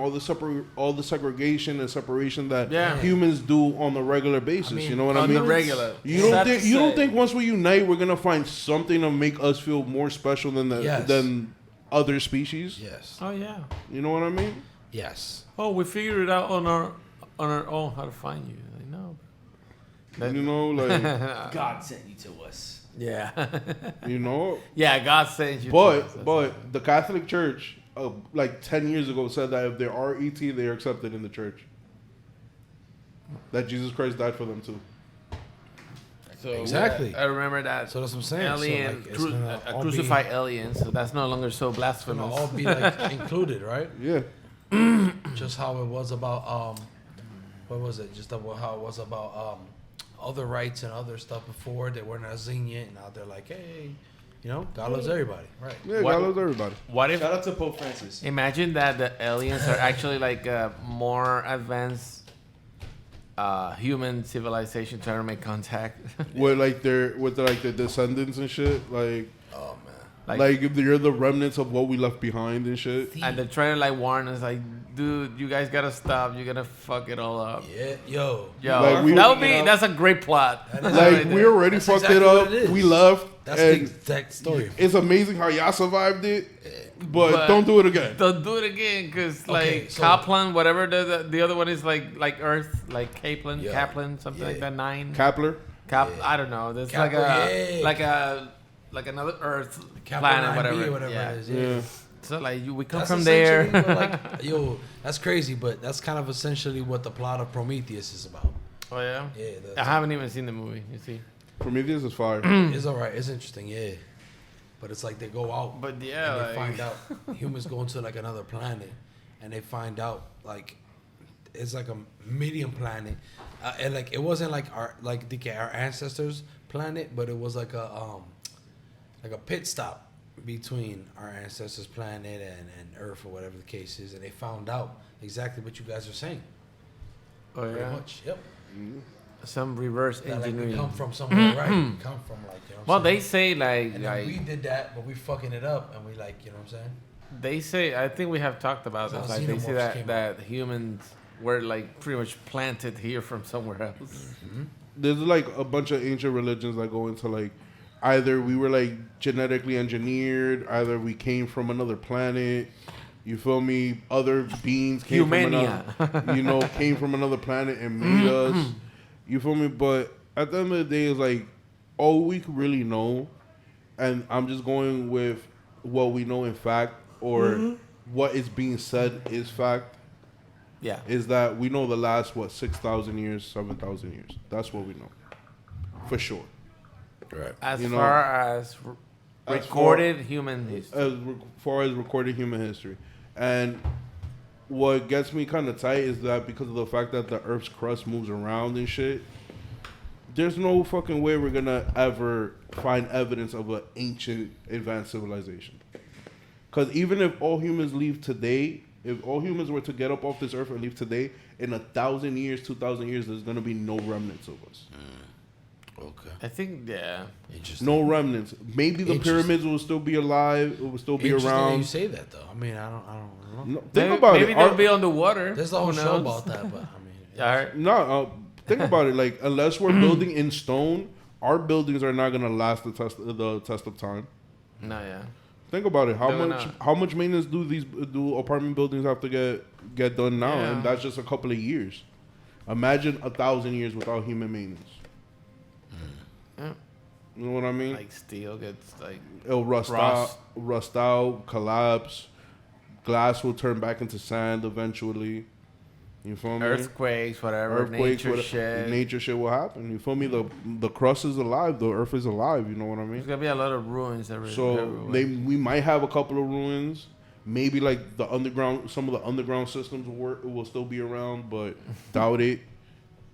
A: all the segregation and separation that humans do on the regular basis. I mean, you know what I mean?
C: On the regular.
A: You don't think once we unite, we're gonna find something to make us feel more special than other species?
E: Yes.
C: Oh yeah.
A: You know what I mean?
E: Yes.
C: Oh, we figured it out on our own how to find you. I know.
A: You know, like
B: God sent you to us.
C: Yeah.
A: You know.
C: Yeah, God sent you.
A: But the Catholic Church, like 10 years ago, said that if there are ET, they are accepted in the church. That Jesus Christ died for them too.
C: So
D: exactly.
C: I remember that.
D: So that's what I'm saying.
C: Alien,
D: so like,
C: a crucified alien. So that's no longer so blasphemous.
D: All be like included, right?
A: Yeah.
D: Just how it was about what was it? Just how it was about other rights and other stuff before. They weren't as lenient, and now they're like, hey, you know, God loves everybody, right?
A: Yeah, God loves everybody.
C: What if?
B: Shout out to Pope Francis.
C: Imagine that the aliens are actually like more advanced human civilization trying to make contact.
A: with their descendants and shit, like.
E: Oh man.
A: Like if they're the remnants of what we left behind and shit.
C: And they're trying to like warn us, like, dude, you guys gotta stop. You're gonna fuck it all up.
D: Yeah, yo.
A: Like
C: that's a great plot.
A: Like we already fucked it up. We left.
D: That's the exact story.
A: It's amazing how y'all survived it, but don't do it again.
C: Don't do it again, cause like
D: so
C: Kaplan, whatever the other one is, like Earth, like Kaplan, something like that. 9.
A: Kepler.
C: I don't know. There's like another Earth planet, whatever.
D: It is. Yeah.
C: So like we come
D: That's
C: from there.
D: Yo, that's crazy, but that's kind of essentially what the plot of Prometheus is about.
C: Oh yeah.
D: Yeah.
C: I haven't even seen the movie. You see.
A: Prometheus is fire.
D: It's alright. It's interesting. Yeah. but it's like they go out.
C: But yeah,
D: and they
C: like,
D: find out humans go into like another planet, and they find out like it's like a medium planet, and like it wasn't like our ancestors' planet, but it was like a pit stop between our ancestors' planet and Earth or whatever the case is, and they found out exactly what you guys are saying.
C: Oh
D: Pretty
C: yeah.
D: much. Yep.
C: Some reverse
D: That, like, we
C: engineering.
D: come from somewhere, right? We come from like, you know what
C: Well,
D: I'm
C: they
D: saying?
C: say like
D: And then we did that, but we fucking it up, and we like, you know what I'm saying?
C: they say. I think we have talked about
D: That's
C: this.
D: how
C: Like they say
D: xenomorphs came
C: that humans were like pretty much planted here from somewhere else.
A: There's like a bunch of ancient religions that go into like either we were like genetically engineered, either we came from another planet. You feel me? Other beings came
C: Humania.
A: from another, came from another planet and made us. You feel me? But at the end of the day, it's like all we could really know, and I'm just going with what we know in fact, or what is being said is fact.
C: Yeah.
A: Is that we know the last 6,000 years, 7,000 years. That's what we know, for sure.
E: Right.
C: As
A: You know,
C: far as recorded human history.
A: As far as recorded human history, and what gets me kind of tight is that because of the fact that the Earth's crust moves around and shit, there's no fucking way we're gonna ever find evidence of an ancient advanced civilization. Because even if all humans leave today, if all humans were to get up off this earth and leave today, in 1,000 years, 2,000 years, there's gonna be no remnants of us.
E: Okay.
C: I think
E: Interesting.
A: No remnants. Maybe the pyramids will still be alive. It will still be
D: Interesting that
A: around.
D: you say that though. I mean, I don't know.
A: No, think about
C: maybe
A: it.
C: they'll be underwater.
D: There's a whole
C: Who
D: show
C: knows?
D: about that, but I mean,
C: Alright.
A: No, think about it. Like, unless we're building in stone, our buildings are not gonna last the test of time.
C: No, yeah.
A: Think about it.
C: They're not.
A: How much maintenance do apartment buildings have to get done now?
C: Yeah.
A: And that's just a couple of years. Imagine 1,000 years without human maintenance.
C: Yeah.
A: You know what I mean?
C: Like steel gets like
A: It'll rust out, collapse. Glass will turn back into sand eventually. You feel me?
C: earthquakes, whatever.
A: Earthquakes,
C: nature
A: whatever,
C: shit.
A: nature shit will happen. You feel me? The crust is alive. The earth is alive. You know what I mean?
C: There's gonna be a lot of ruins
A: So
C: everywhere.
A: we might have a couple of ruins. Maybe like the underground, some of the underground systems will still be around, but doubt it.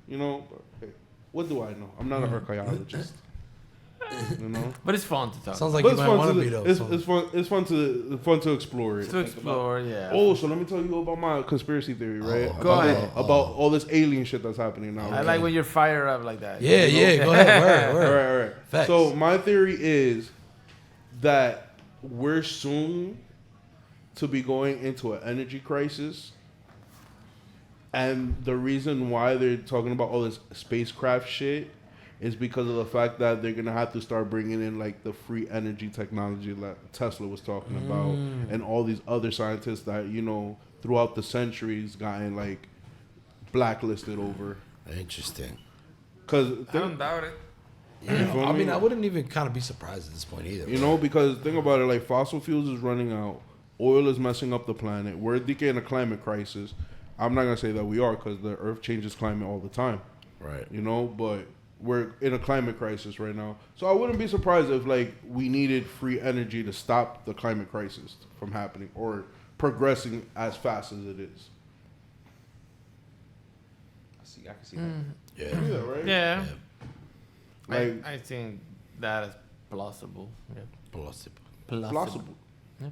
A: You know, but, hey, what do I know? I'm not an archaeologist. You know,
C: But it's fun to talk.
D: sounds like
A: but
D: you
A: it's
D: might
A: fun
D: want
A: to
D: to be though.
A: it's fun. It's fun to explore it.
C: to explore, yeah.
A: Oh, so let me tell you about my conspiracy theory, right?
C: Go ahead.
A: About all this alien shit that's happening now.
C: I like when you're fired up like that.
D: Yeah,
C: You know?
D: yeah. Go ahead. Word,
A: All
D: word.
A: right, all right.
D: Facts.
A: So my theory is that we're soon to be going into an energy crisis, and the reason why they're talking about all this spacecraft shit is because of the fact that they're gonna have to start bringing in like the free energy technology that Tesla was talking about, and all these other scientists that throughout the centuries gotten like blacklisted over.
E: Interesting.
A: Because
C: I don't doubt it.
D: Yeah,
A: feel
D: I
A: me?
D: mean, I wouldn't even kind of be surprised at this point either.
A: because think about it, like fossil fuels is running out, oil is messing up the planet. We're in a climate crisis. I'm not gonna say that we are, because the Earth changes climate all the time.
E: Right.
A: But we're in a climate crisis right now. So I wouldn't be surprised if like we needed free energy to stop the climate crisis from happening or progressing as fast as it is.
B: I can see that.
E: Yeah.
A: Yeah, right?
C: Yeah.
A: Like
C: I think that is plausible. Yeah.
E: Plausible.
A: plausible.
C: Yeah.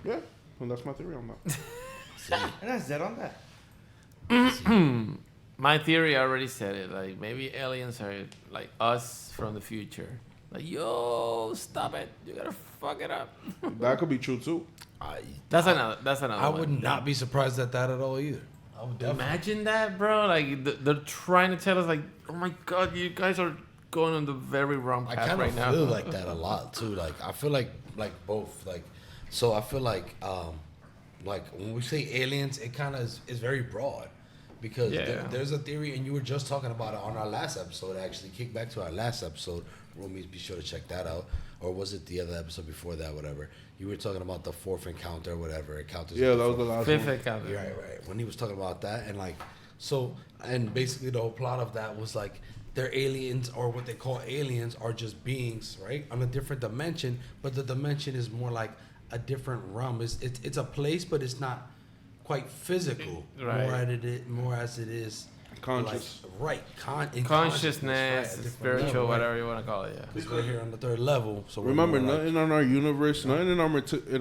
A: Yeah. And that's my theory on that.
B: And that's dead on that.
C: My theory, I already said it. Like maybe aliens are like us from the future. Like, yo, stop it! You gotta fuck it up.
A: That could be true too.
C: That's another.
D: I
C: one.
D: would not be surprised at that at all either. I would definitely.
C: Imagine that, bro. Like they're trying to tell us, like, oh my god, you guys are going on the very wrong
E: I
C: path
E: kind of
C: right now.
E: feel like that a lot too. Like I feel like both. Like so I feel like when we say aliens, it kind of is very broad because there's a theory, and you were just talking about it on our last episode. Actually, kick back to our last episode. Roomies, be sure to check that out. Or was it the other episode before that? Whatever. You were talking about the fourth encounter, whatever. Encounters.
A: Yeah, that was the last
C: Fifth
A: one.
C: encounter.
E: Right. When he was talking about that, and like, so, and basically the whole plot of that was like,
D: they're aliens, or what they call aliens are just beings, right, on a different dimension. But the dimension is more like a different realm. It's a place, but it's not quite physical.
C: Right.
D: More as it is
A: Conscious.
D: Like,
C: Consciousness,
D: right,
C: spiritual,
D: level,
C: whatever you want to call it. Yeah.
D: Because we're here on the third level. So
A: Remember,
D: we're more
A: nothing on our universe, nothing in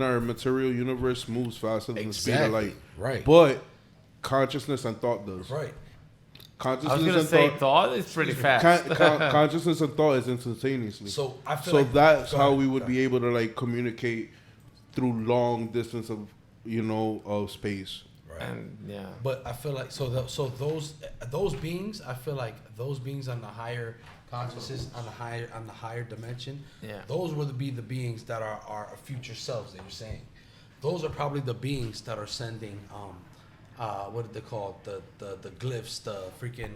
A: our material universe moves faster than the speed of light.
E: Right.
A: But consciousness and thought does.
D: right.
A: Consciousness
C: I was gonna
A: and
C: say
A: thought.
C: thought is pretty fast.
A: Consciousness and thought is instantaneously.
D: So I feel
A: So
D: like
A: that's
D: go
A: how
D: ahead,
A: we
D: go
A: would
D: ahead.
A: be able to like communicate through long distance of of space.
D: Right.
C: And yeah.
D: But I feel like those beings, I feel like those beings on the higher consciousness, on the higher dimension,
C: Yeah.
D: those would be the beings that are our future selves that you're saying. Those are probably the beings that are sending what did they call it? The glyphs, the freaking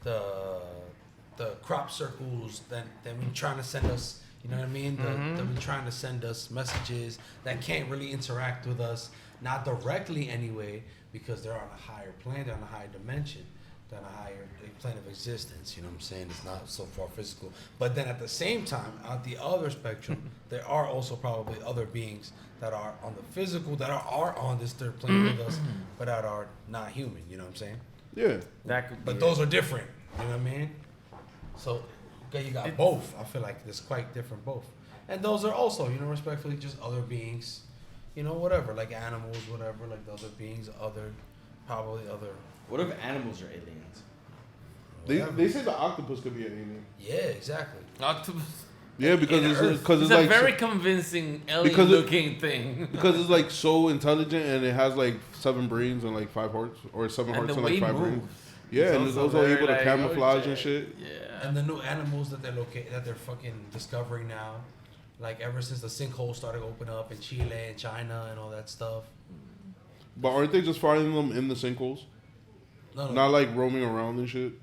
D: the crop circles that been trying to send us, you know what I mean? They've been trying to send us messages that can't really interact with us, not directly anyway, because they're on a higher plane, they're on a higher dimension, they're on a higher plane of existence, you know what I'm saying? It's not so far physical. But then at the same time, on the other spectrum, there are also probably other beings that are on the physical, that are on this third plane with us, but that are not human, you know what I'm saying?
A: Yeah.
C: That could be
D: But those are different, you know what I mean? So, okay, you got both. I feel like it's quite different both. And those are also, respectfully, just other beings, whatever, like animals, whatever, like the other beings, probably other.
B: What if animals are aliens?
A: They say the octopus could be an alien.
D: Yeah, exactly.
C: octopus.
A: Yeah, because
C: It's
A: it's
C: a
A: like
C: very convincing
A: because
C: alien-looking thing.
A: because it's like so intelligent and it has like 7 brains and like 5 hearts or 7
C: And
A: hearts
C: the
A: and
C: way
A: like
C: it
A: 5 brains.
C: moves.
A: Yeah, and it's also
C: very,
A: able to
C: like,
A: camouflage
C: oh,
A: and shit.
C: Yeah.
D: And the new animals that they're fucking discovering now, like ever since the sinkholes started opening up in Chile and China and all that stuff.
A: But aren't they just finding them in the sinkholes?
D: No,
A: Not like roaming around and shit.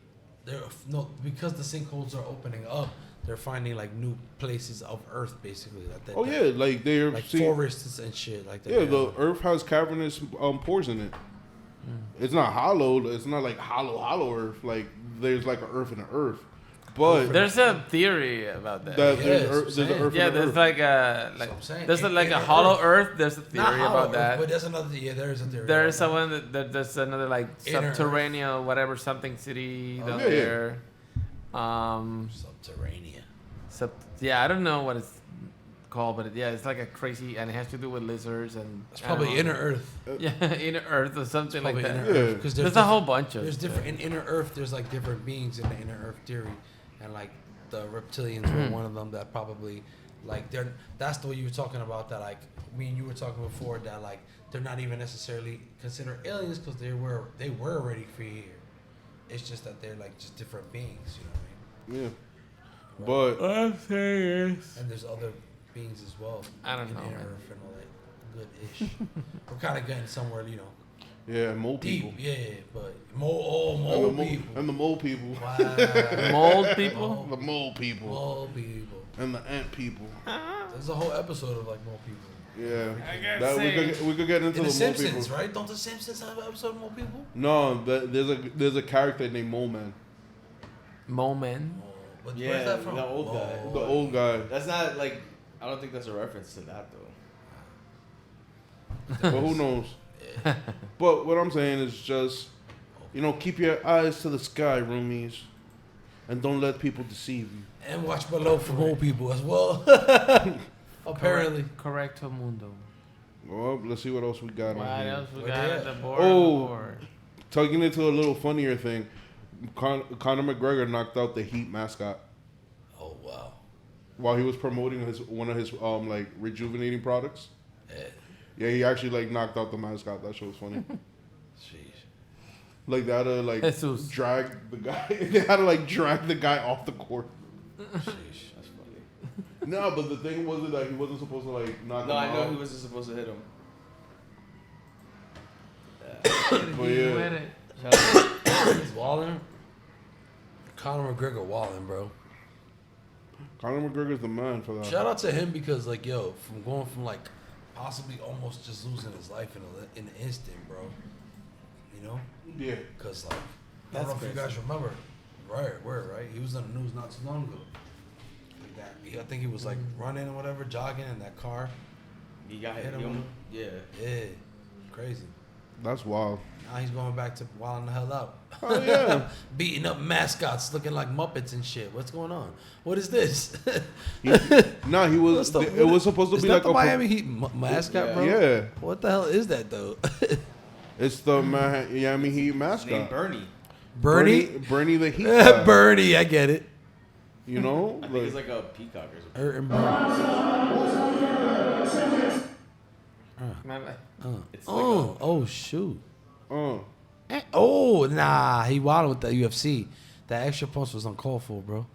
D: because the sinkholes are opening up, they're finding like new places of Earth basically.
A: Oh yeah, like they're
D: like forests and shit like that.
A: Yeah, the Earth has cavernous pores in it. It's not hollow. It's not like hollow Earth. Like there's like an Earth in the Earth, but
C: There's a theory about that.
A: there's an Earth
C: Yeah,
A: in the
C: there's
A: Earth.
C: like a
D: That's what I'm saying.
C: there's like a
D: Inner
C: hollow
D: Earth.
C: Earth. There's a theory
D: Not hollow
C: about
D: Earth,
C: that.
D: but there's another. Yeah, there is a theory.
C: There is
D: about
C: someone there's another like
D: Inner
C: subterranean whatever something city down
A: yeah, yeah.
C: there.
D: Subterranean.
C: Yeah, I don't know what it's called, but it's like a crazy, and it has to do with lizards and.
D: It's probably Inner Earth.
C: Yeah, Inner Earth or something like
D: Probably
C: that.
D: Inner
A: Yeah.
D: Earth, because
C: There's a whole bunch of.
D: There's different in Inner Earth. There's like different beings in the Inner Earth theory, and like the reptilians were one of them that probably like that's the way you were talking about that like me and you were talking before that like they're not even necessarily considered aliens because they were already free here. It's just that they're like just different beings, you know what I mean?
A: Yeah, but
C: I'm serious.
D: And there's other beings as well.
C: I don't
D: in
C: know,
D: Inner
C: man.
D: Earth and all that good ish. We're kind of getting somewhere,
A: yeah, mole
D: deep.
A: people.
D: Yeah, but mole people.
A: And the mole people.
D: Wow.
C: Mold people.
A: The mole people.
D: Mole people.
A: And the ant people.
D: There's a whole episode of like mole people.
A: Yeah,
C: I
A: that we could get into
D: In
A: the
D: the
A: mole
D: Simpsons,
A: people.
D: right? Don't the Simpsons have an episode of mole people?
A: No, there's a character named Mole Man.
C: Moment.
D: Oh, but
B: Yeah,
D: where's that from?
B: the old guy.
D: Oh,
A: The old guy.
B: That's not like. I don't think that's a reference to that though.
A: But who knows? But what I'm saying is just, keep your eyes to the sky, roomies, and don't let people deceive you.
D: And watch below for mole people as well. Apparently.
C: Correcto mundo.
A: Well, let's see what else we got
C: What
A: on here.
C: else we
D: Where
C: got
D: they
C: at
D: at?
C: the board?
A: Oh. Tugging into a little funnier thing, Conor McGregor knocked out the Heat mascot
D: Oh wow.
A: while he was promoting one of his like rejuvenating products.
D: Yeah.
A: Yeah, he actually like knocked out the mascot. That shit was funny.
D: Sheesh.
A: Like they had to like
C: Jesus.
A: drag the guy. They had to like drag the guy off the court.
D: Sheesh.
B: That's funny.
A: No, but the thing wasn't that he wasn't supposed to like knock
B: No,
A: him
B: I know
A: out.
B: he wasn't supposed to hit him.
A: But yeah,
D: He's walling. Conor McGregor walling, bro.
A: Conor McGregor's the man for that.
D: Shout out to him because like from going from like possibly almost just losing his life in an instant, bro.
A: Yeah.
D: Because like I
B: That's
D: don't know if you
B: crazy.
D: guys remember Right. He was on the news not too long ago. I think he was like running or whatever, jogging in that car.
B: He got hit. Yeah.
D: Yeah. Crazy.
A: That's wild.
D: Now he's going back to wilding the hell out.
A: Oh yeah.
D: Beating up mascots looking like Muppets and shit. What's going on? What is this?
A: He was. It was supposed to
D: is
A: be
D: that
A: like
D: the
A: a
D: Miami Heat mascot, bro?
A: Yeah.
D: What the hell is that though?
A: It's the Miami Heat mascot.
B: Named Bernie.
A: Bernie the Heat guy.
D: Bernie, I get it.
A: You know,
B: I think it's like a peacock or something.
D: Hurt and Bernie.
B: It's like
D: Oh shoot.
A: uh,
D: Oh nah, he wilded with the UFC. That extra punch was uncalled for, bro.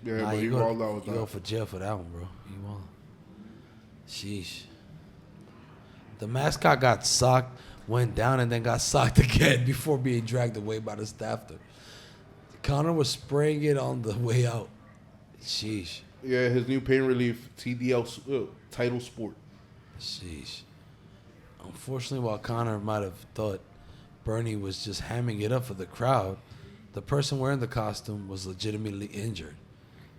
A: yeah,
D: Nah,
A: but he
D: you
A: rolled out with
D: You go
A: that.
D: for jail for that one, bro. You won. Sheesh. The mascot got socked, went down, and then got socked again before being dragged away by the staffer. Connor was spraying it on the way out. Sheesh.
A: Yeah, his new pain relief TDL title sport.
D: Sheesh. Unfortunately, while Connor might have thought Bernie was just hamming it up for the crowd, the person wearing the costume was legitimately injured.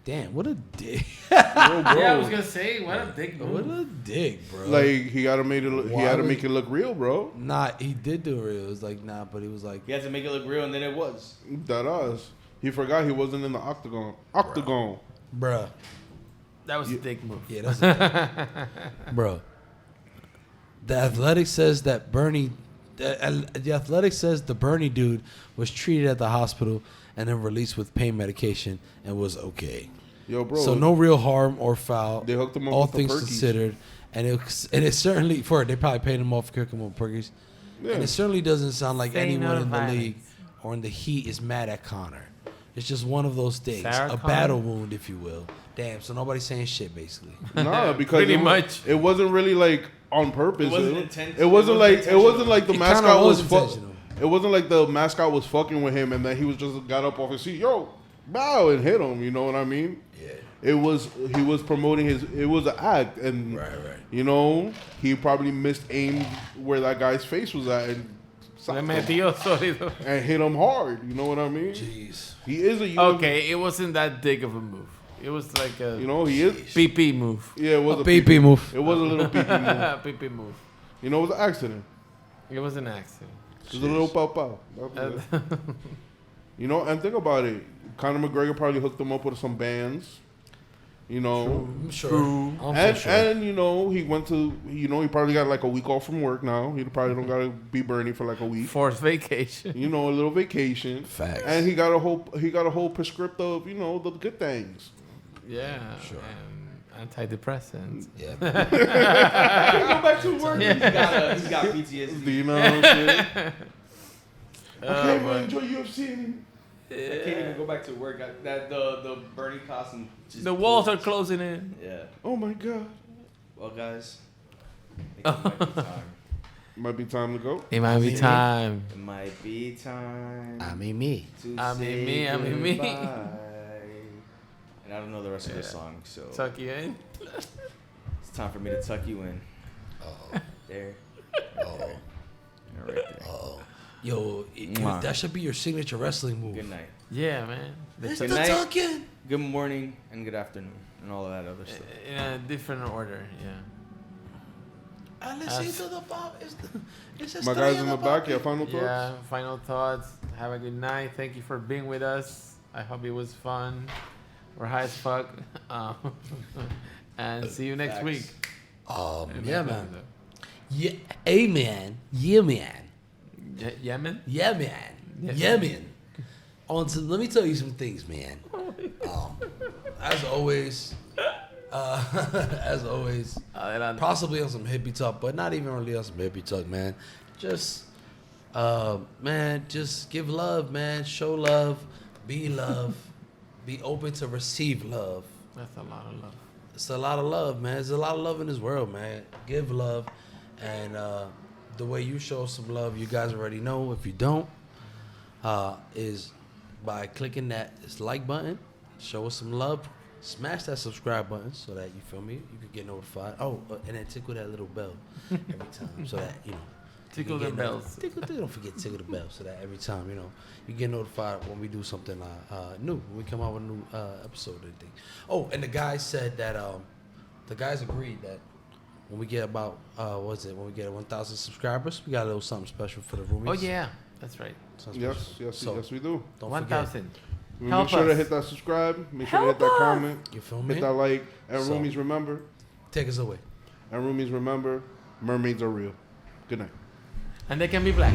D: Damn, what a dick.
A: Bro,
C: Yeah, I was gonna say, what a dick
D: What
C: move.
D: a dick, bro.
A: like he had to make it. He had to
D: Why
A: make it look real, bro.
D: Nah, he did do it real. It was like, nah, but he was like,
B: He had to make it look real, and then it was.
A: That us. He forgot he wasn't in the octagon. Octagon.
D: bruh.
C: That was a dick move.
D: Yeah, that's a bro. The Athletic says that the Athletic says the Bernie dude was treated at the hospital and then released with pain medication and was okay.
A: Yo, bro.
D: So no real harm or foul.
A: They hooked him up
D: all
A: with the
D: things
A: Perkies.
D: considered, and it certainly they probably paid him off for cooking with Perkies.
A: Yeah.
D: And it certainly doesn't sound like
C: Say
D: anyone
C: no
D: in the
C: violence.
D: league or in the Heat is mad at Connor. It's just one of those things,
C: Sarah
D: a
C: Connor?
D: battle wound, if you will. Damn, so nobody's saying shit basically.
A: Nah, because
C: Pretty
A: it,
C: much.
A: It wasn't really like on purpose.
B: It wasn't
A: It wasn't like the
D: It kinda
A: mascot was.
D: intentional.
A: It wasn't like the mascot was fucking with him and then he was just got up off his seat, yo, bow, and hit him. You know what I mean?
D: Yeah.
A: He was promoting his. It was an act, and
D: Right.
A: you know he probably missed aim where that guy's face was at and
C: Le
A: socked him
C: metió sólido.
A: and hit him hard. You know what I mean?
D: Jeez.
A: He is a
C: Okay, it wasn't that big of a move. It was like a
A: You know he is.
C: PP move.
A: Yeah, it was
D: A PP move.
A: It was a little PP move.
C: PP move.
A: You know, it was an accident.
C: It was an accident.
A: It was a little pow pow. That was it. You know, and think about it. Conor McGregor probably hooked him up with some bands. You know,
D: I'm sure.
C: True.
D: I'm sure.
A: and you know he went to he probably got like a week off from work now. He probably don't gotta be Bernie for like a week.
C: Forced vacation.
A: You know, a little vacation.
E: Facts.
A: And he got a whole prescript of the good things.
C: Yeah.
D: Sure.
C: And antidepressants.
D: Yeah.
B: Go back to work. He's got PTSD.
A: You know what I'm saying? I
C: Oh,
A: can't
C: boy.
A: really enjoy UFC anymore.
B: I can't even go back to work. That the Bernie costume. Just
C: The walls are closing in.
B: Yeah.
A: Oh my god.
B: Well, guys, I think it might be time.
A: Might be time to go.
C: It might be time.
B: It might be time.
E: I mean me.
B: To
C: I mean
B: say
C: me, I mean me.
B: goodbye. And I don't know the rest of the song, so
C: Tuck you in.
B: it's time for me to tuck you in.
E: Oh,
B: There.
E: oh,
B: Right there.
E: oh.
D: Yo,
B: Mwah.
D: that should be your signature wrestling move.
B: Good night.
C: Yeah, man.
D: It's
B: Good
D: the
B: night.
D: tucking.
B: Good morning and good afternoon and all of that other stuff.
C: In a different order, yeah.
D: Alice to the Bob. It's
A: My guys in the back, yeah, final thoughts?
C: Yeah, final thoughts. Have a good night. Thank you for being with us. I hope it was fun. We're high as fuck. And see you next
B: Facts.
C: week.
D: Yeah, man. Yeah, amen. Yeah, man.
C: Yemen?
D: Yeah, man. Yeah, man. Let me tell you some things, man. As always,
C: Adelante.
D: possibly on some hippie talk, but not even really on some hippie talk, man. Just, man, just give love, man. Show love. Be love. Be open to receive love.
C: That's a lot of love.
D: It's a lot of love, man. There's a lot of love in this world, man. Give love. And the way you show some love, you guys already know. If you don't, is by clicking that like button. Show us some love. Smash that subscribe button so that, you feel me, you can get notified. Oh, and then tickle that little bell every time so that,
C: Tickle
D: You
C: the
D: get
C: bells.
D: Don't forget tickle the bells so that every time, you get notified when we do something new, when we come out with a new episode or anything. Oh, and the guys said that the guys agreed that when we get about when we get 1,000 subscribers, we got a little something special for the roomies.
C: Oh yeah, that's right.
A: Yes, we do.
D: Don't
C: 1,000.
A: Make sure to hit that subscribe. Make sure to hit that comment.
D: You feel me?
A: Hit that like. And roomies, remember.
D: Take us away.
A: And roomies, remember, mermaids are real. Good night.
C: And they can be black.